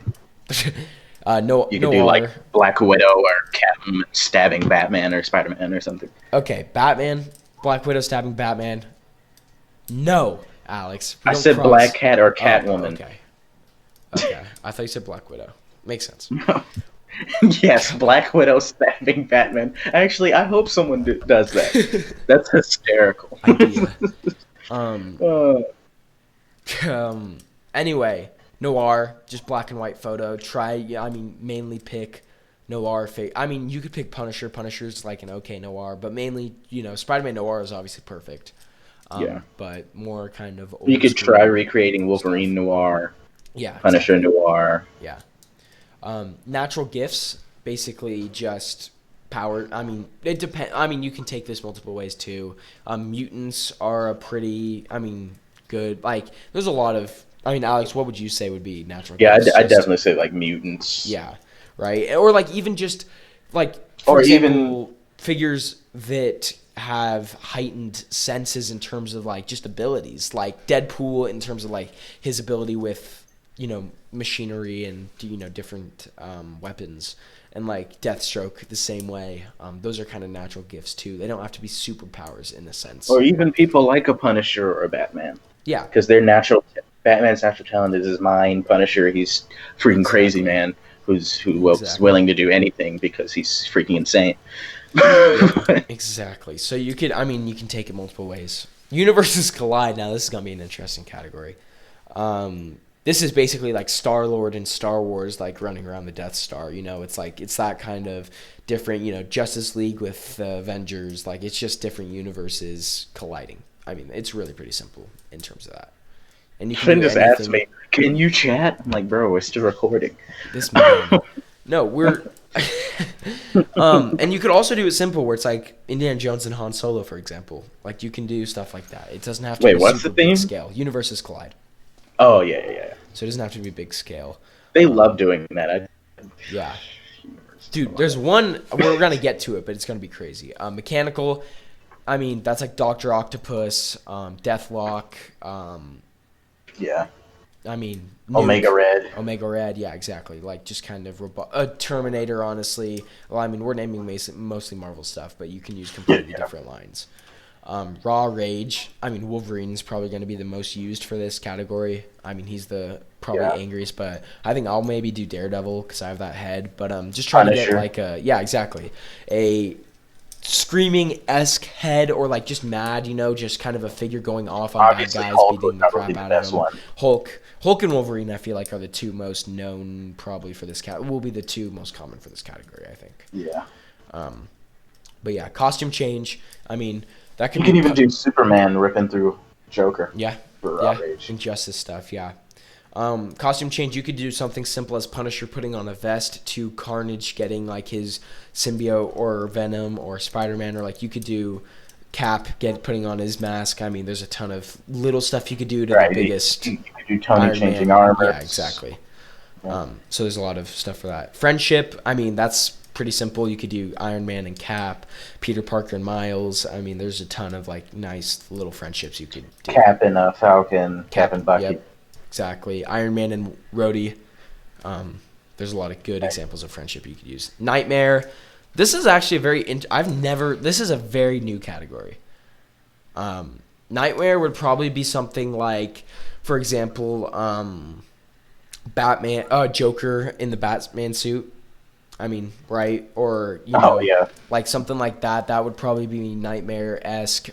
No, you could do like Black Widow or Catwoman stabbing Batman or Spider-Man or something. Okay, Batman, Black Widow stabbing Batman. No, Alex. I said Black Cat or Catwoman. Okay. I thought you said Black Widow. Makes sense. Yes, Black Widow stabbing Batman. Actually, I hope someone does that. That's hysterical. Idea. Anyway, noir, just black and white photo. Mainly pick noir. You could pick Punisher. Punisher's like an okay noir, but mainly, Spider-Man noir is obviously perfect. Yeah. But more kind of old. You could try recreating Wolverine noir. Yeah. Punisher noir. Yeah. Natural gifts, basically just power. It depends. You can take this multiple ways too. Mutants are a pretty, good. Like, there's a lot of. Alex, what would you say would be natural gifts? Yeah, I'd definitely say like mutants. Yeah, right. Or like even just like, for example, figures that have heightened senses in terms of like just abilities, like Deadpool in terms of like his ability with machinery and different weapons, and like Deathstroke the same way. Those are kind of natural gifts too. They don't have to be superpowers in a sense. Or even people like a Punisher or a Batman. Yeah, because Batman's natural talent is his mind. Punisher, he's freaking crazy man who's willing to do anything because he's freaking insane. Exactly. So you could, you can take it multiple ways. Universes collide. Now this is gonna be an interesting category. This is basically like Star-Lord and Star Wars, like running around the Death Star. It's that kind of different. Justice League with Avengers. Like, it's just different universes colliding. It's really pretty simple in terms of that. And you can just asked me, "Can you chat?" I'm like, "Bro, we're still recording." This man. No, we're. And you could also do it simple, where it's like Indiana Jones and Han Solo, for example. Like, you can do stuff like that. It doesn't have to be what's the theme? Big scale. Universes collide. Oh yeah. So it doesn't have to be big scale. They love doing that. Yeah. Dude, there's one, we're going to get to it, but it's going to be crazy. Mechanical, that's like Dr. Octopus, Deathlock. Yeah. Omega Red, yeah, exactly. Like, just kind of Terminator, honestly. Well, we're naming mostly Marvel stuff, but you can use completely different lines. Raw Rage. Wolverine's probably going to be the most used for this category. He's the probably angriest, but I think I'll maybe do Daredevil because I have that head. But just trying to get like a screaming-esque head, or like just mad, just kind of a figure going off on bad guys, beating the crap out of them. Hulk and Wolverine, I feel like, are the two most known probably for this will be the two most common for this category, I think. Yeah. But yeah, costume change. That you can even do Superman ripping through Joker. Yeah. For Rage. Injustice stuff, yeah. Costume change, you could do something simple as Punisher putting on a vest, to Carnage getting like his symbiote or Venom, or Spider-Man, or like you could do Cap putting on his mask. I mean, there's a ton of little stuff you could do to Right. the biggest You could do Tony Iron changing Man. armor. Yeah, exactly. Yeah. So there's a lot of stuff for that. Friendship, I mean, that's pretty simple. You could do Iron Man and Cap, Peter Parker and Miles. I mean, there's a ton of like nice little friendships you could do. Cap and Falcon, Cap and Bucky. Yep, exactly. Iron Man and Rhodey. There's a lot of good examples of friendship you could use. Nightmare. This is actually a very. This is a very new category. Nightmare would probably be something like, for example, Batman, Joker in the Batman suit. I mean, right? Or like something like that. That would probably be Nightmare-esque.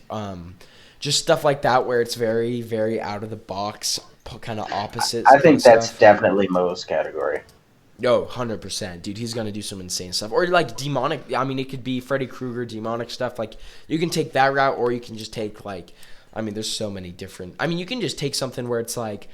Just stuff like that where it's very, very out of the box, kind of opposites. I think that's definitely Mo's category. No, 100%, dude. He's gonna do some insane stuff, or like demonic. I mean, it could be Freddy Krueger, demonic stuff. Like you can take that route, or you can just take like, I mean, there's so many different. I mean, you can just take something where it's like,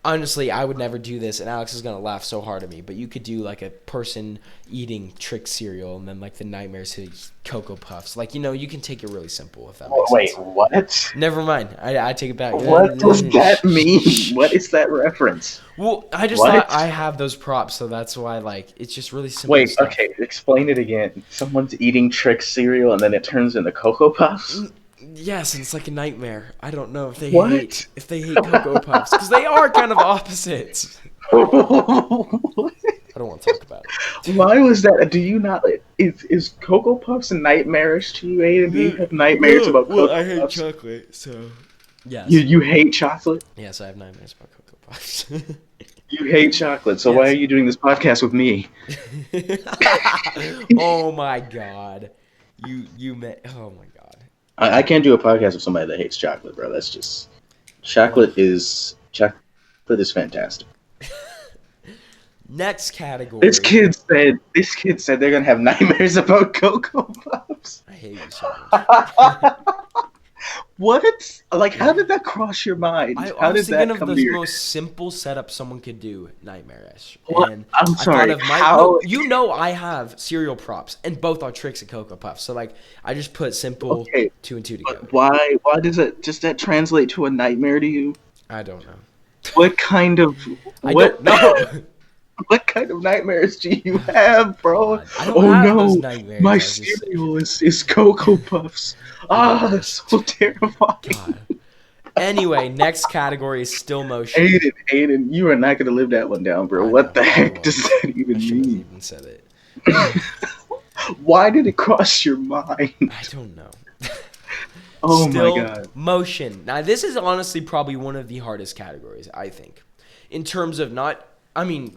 honestly, I would never do this, and Alex is gonna laugh so hard at me. But you could do like a person eating trick cereal, and then like the nightmares to Cocoa Puffs. Like you can take it really simple if that makes Wait, sense. what? Never mind. I take it back. What does that mean? What is that reference? Well, I just thought I have those props, so that's why like it's just really simple. Wait, stuff. okay, explain it again. Someone's eating trick cereal, and then it turns into Cocoa Puffs. Yes, and it's like a nightmare. I don't know if they What? hate Cocoa Puffs because they are kind of opposites. I don't want to talk about it. Why was that? Do you not? Is Cocoa Puffs nightmarish to you, Aiden? Do you have nightmares about Cocoa Puffs? I hate chocolate, so yes. You hate chocolate? Yes, I have nightmares about Cocoa Puffs. You hate chocolate, so why are you doing this podcast with me? Oh my god, you met. Oh my god. I can't do a podcast with somebody that hates chocolate, bro. That's just chocolate is fantastic. Next category. This kid said they're gonna have nightmares about Cocoa Puffs. I hate you so much. What? Like, how did that cross your mind? I was thinking of the most simple setup someone could do, nightmare-ish. What? And I'm sorry. how? No, I have cereal props, and both are tricks at Cocoa Puffs. So like, I just put simple 2 and 2 together. But why does that translate to a nightmare to you? I don't know. What kind of don't know. What kind of nightmares do you have, bro? I don't have those nightmares. My cereal is Cocoa Puffs. That's so terrifying. God. Anyway, next category is still motion. Aiden, you are not gonna live that one down, bro. What the heck does that even mean? Even said it. Why did it cross your mind? I don't know. Oh Still, my god. Motion. Now, this is honestly probably one of the hardest categories, I think. In terms of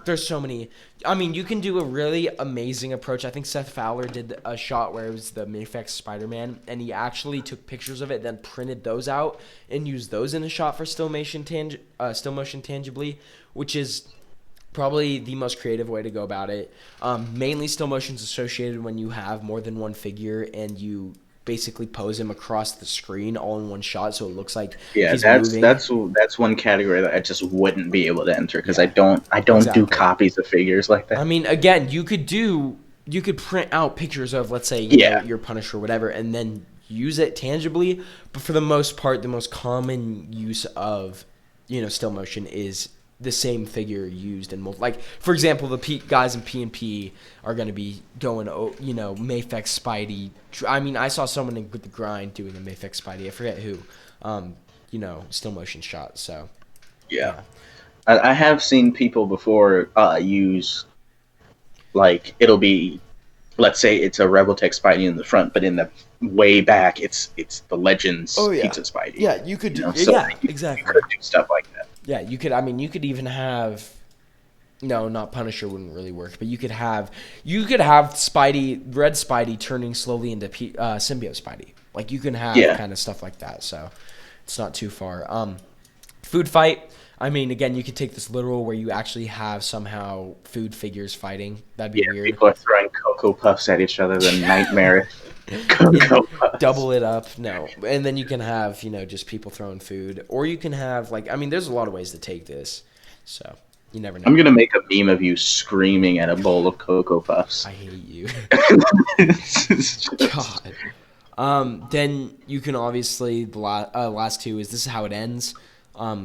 there's so many. I mean, you can do a really amazing approach. I think Seth Fowler did a shot where it was the Mayfix Spider-Man, and he actually took pictures of it, then printed those out and used those in a shot for still motion tangibly, which is probably the most creative way to go about it. Mainly still motion's associated when you have more than one figure and you basically pose him across the screen all in one shot, so it looks like he's moving. That's one category that I just wouldn't be able to enter because I don't do copies of figures like that. I mean, again, you could print out pictures of, let's say, your Punisher or whatever, and then use it tangibly. But for the most part, the most common use of still motion is the same figure used in multiple. Like, for example, the guys in P&P are going to be going, Mayfix Spidey. I mean, I saw someone with the grind doing a Mayfix Spidey. I forget who. Still motion shot. So, yeah. I have seen people before use, like, it'll be, let's say it's a Rebel Tech Spidey in the front, but in the way back, it's the Legends Pizza Spidey. Yeah, you could do. Exactly. You could do stuff like that. Yeah, you could. I mean, you could even have. No, not Punisher wouldn't really work, but you could have Spidey, Red Spidey turning slowly into Symbiote Spidey. Like, you can have kind of stuff like that. So it's not too far. Food fight. I mean, again, you could take this literal where you actually have somehow food figures fighting. That'd be weird. People are throwing Cocoa Puffs at each other. The nightmare. Cocoa Puffs. Double it up. No. And then you can have, just people throwing food. Or you can have, there's a lot of ways to take this. So, you never know. I'm going to make a meme of you screaming at a bowl of Cocoa Puffs. I hate you. It's just... God. Then you can obviously the last two is this is how it ends.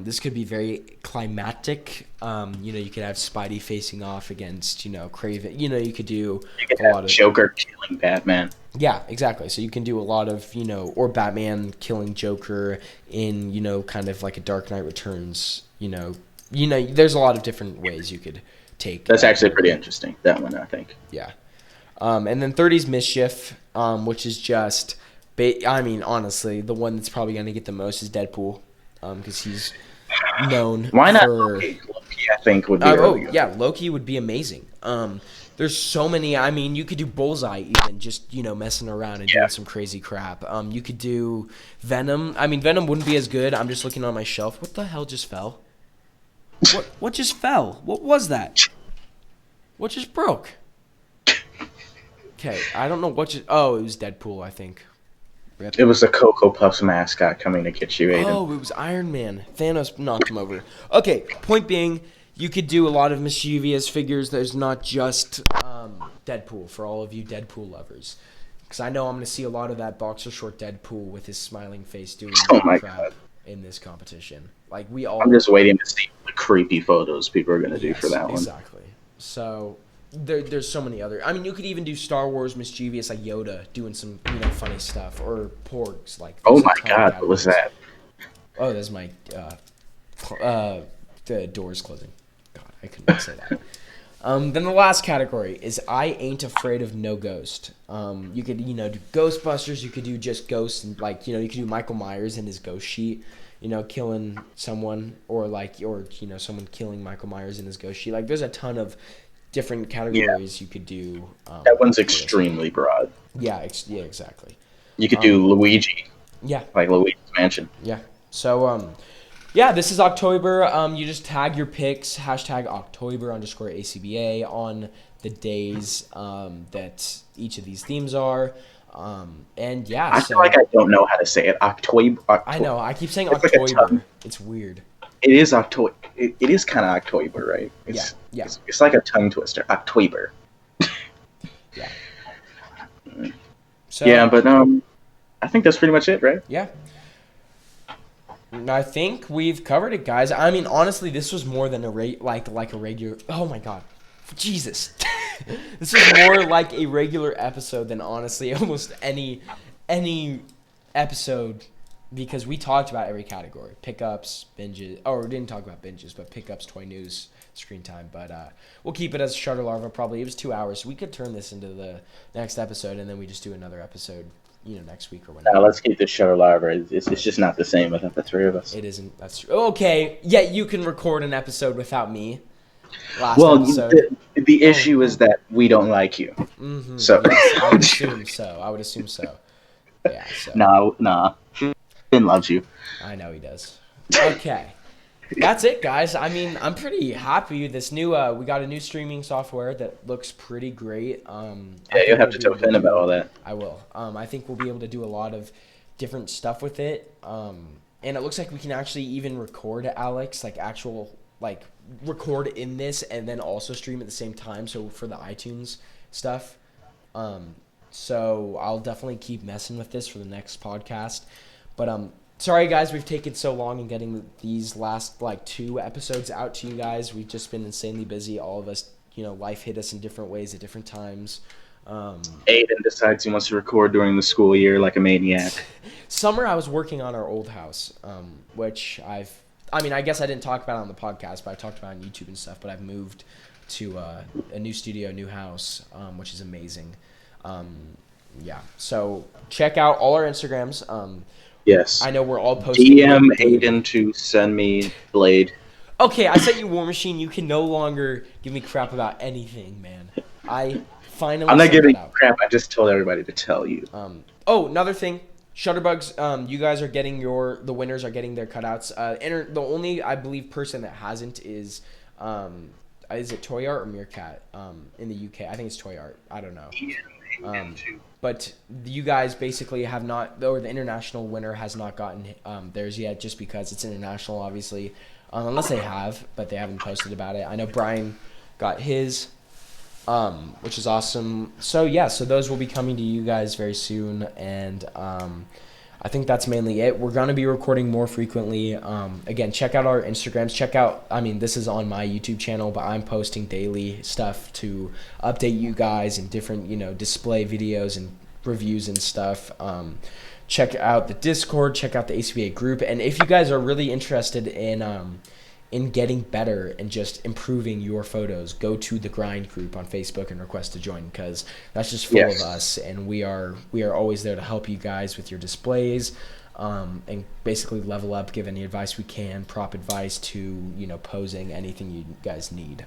This could be very climactic. You could have Spidey facing off against Kraven. You could do You could a lot have of Joker killing Batman. yeah, exactly. So you can do a lot of or Batman killing Joker in kind of like a Dark Knight Returns. There's a lot of different ways you could take. That's actually pretty interesting. That one, I think. Yeah. And then 30's Mischief, which is just, honestly, the one that's probably going to get the most is Deadpool, because he's known Why not for... Loki? Loki, I think, would be really good. Yeah, Loki would be amazing. There's so many, you could do Bullseye even, just, messing around and doing some crazy crap. You could do Venom. Venom wouldn't be as good. I'm just looking on my shelf. What the hell just fell? What just fell? What was that? What just broke? Okay, I don't know what just... Oh, it was Deadpool, I think. It was the Cocoa Puffs mascot coming to get you, Aiden. Oh, it was Iron Man. Thanos knocked him over. Okay, point being, you could do a lot of mischievous figures. There's not just Deadpool for all of you Deadpool lovers. Because I know I'm going to see a lot of that boxer short Deadpool with his smiling face doing crap God. in this competition. Like, we all... I'm just waiting to see the creepy photos people are going to do for that one. Exactly. So... There's so many other... you could even do Star Wars mischievous, like Yoda, doing some, funny stuff. Or Porgs, like... Oh my god, what was that? Oh, that's my... the door's closing. God, I couldn't say that. Then the last category is I Ain't Afraid of No Ghost. You could, do Ghostbusters. You could do just ghosts. And, you could do Michael Myers and his ghost sheet. Killing someone. Or, someone killing Michael Myers in his ghost sheet. Like, there's a ton of... different categories you could do. That one's extremely broad. Yeah, exactly. You could do Luigi. Yeah. Like Luigi's Mansion. Yeah. So, this is October. You just tag your picks, #October_ACBA on the days that each of these themes are. I feel like I don't know how to say it. October. I know. I keep saying October. It's weird. It is October. It is kind of October, right? Yeah. It's like a tongue twister. October. Yeah. So, yeah, but I think that's pretty much it, right? Yeah. I think we've covered it, guys. Honestly, this was more than a regular... Oh, my God. Jesus. This was more like a regular episode than, honestly, almost any episode... Because we talked about every category. Pickups, binges. Oh, we didn't talk about binges, but pickups, toy news, screen time. But we'll keep it as Shutter Larva probably. It was 2 hours. So we could turn this into the next episode, and then we just do another episode, next week or whenever. No, let's keep the Shutter Larva. It's just not the same without the three of us. It isn't. That's true. Okay. Yeah, you can record an episode without me. Episode. The issue is that we don't like you. Mm-hmm. So yes, I would assume so. Yeah. So. Nah. Finn loves you. I know he does. Okay. That's it, guys. I'm pretty happy with this new. We got a new streaming software that looks pretty great. You'll have to tell Finn about all that. I will. I think we'll be able to do a lot of different stuff with it. And it looks like we can actually even record Alex, record in this and then also stream at the same time. So for the iTunes stuff. So I'll definitely keep messing with this for the next podcast. But sorry guys, we've taken so long in getting these last 2 episodes out to you guys. We've just been insanely busy. All of us, life hit us in different ways at different times. Aiden decides he wants to record during the school year like a maniac. Summer, I was working on our old house, which I guess I didn't talk about it on the podcast, but I talked about it on YouTube and stuff. But I've moved to a new studio, new house, which is amazing. So check out all our Instagrams. Yes. I know we're all posting. DM Aiden to send me Blade. Okay, I sent you War Machine. You can no longer give me crap about anything, man. I finally. I'm not giving you crap. I just told everybody to tell you. Another thing. Shutterbugs, you guys are getting the winners are getting their cutouts. The only, I believe, person that hasn't is it Toy Art or Meerkat in the UK? I think it's Toy Art. I don't know. But you guys basically have not, or the international winner has not gotten theirs yet, just because it's international, obviously. Unless they have, but they haven't posted about it. I know Brian got his. which is awesome. So yeah, so those will be coming to you guys very soon, and I think that's mainly it. We're going to be recording more frequently. Again, check out our Instagrams. This is on my YouTube channel, but I'm posting daily stuff to update you guys and different, display videos and reviews and stuff. Check out the Discord, check out the ACBA group. And if you guys are really interested in getting better and just improving your photos, go to the Grind group on Facebook and request to join, because that's just full of us, and we are always there to help you guys with your displays, and basically level up, give any advice we can, prop advice to posing, anything you guys need.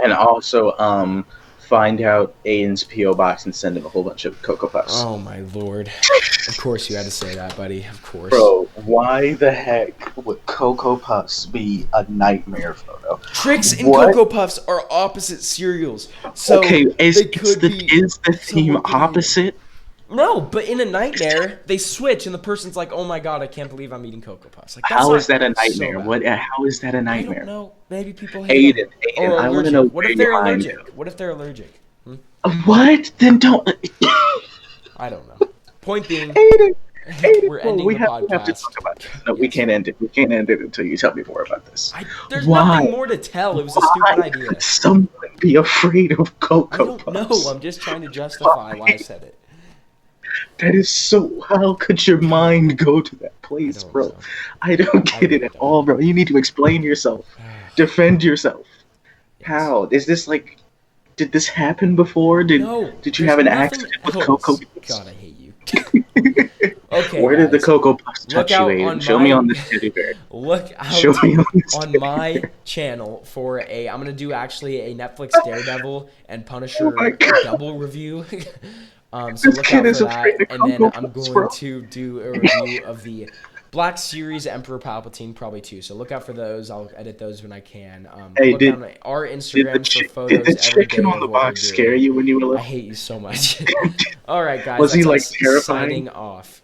And also find out Aiden's PO box and send him a whole bunch of Cocoa Puffs. Oh my lord! Of course you had to say that, buddy. Of course. Bro, why the heck would Cocoa Puffs be a nightmare photo? Trix and Cocoa Puffs are opposite cereals. So okay, is they the theme opposite? No, but in a nightmare, they switch, and the person's like, "Oh my god, I can't believe I'm eating Cocoa Puffs." Like, how is that a nightmare? How is that a nightmare? I don't know. Maybe people hate them. Aiden, I want to know. What if they're allergic? What if they're allergic? What? Then don't. I don't know. Point being, Aiden, we're ending the podcast. We have to talk about this. No, we can't end it. We can't end it until you tell me more about this. There's nothing more to tell. It was a stupid idea. Would someone be afraid of Cocoa Puffs? I don't know. I'm just trying to justify why I said it. That is so. How could your mind go to that place, bro? I don't get it at all, bro. You need to explain yourself, defend yourself. Yes. How is this like? Did this happen before? Did you have an accident with Cocoa Puffs? God, I hate you. Okay. Where did the Cocoa Puffs touch you, Aiden? Show me on this teddy bear. Look out on my channel for I'm gonna do actually a Netflix Daredevil and Punisher double review. So look out for that, and then I'm going to do a review of the Black Series Emperor Palpatine, probably too. So look out for those. I'll edit those when I can. Look on our Instagram for photos. Did the chicken on the box scare you when you were little? I hate you so much. All right, guys. Was he like terrifying? Signing off.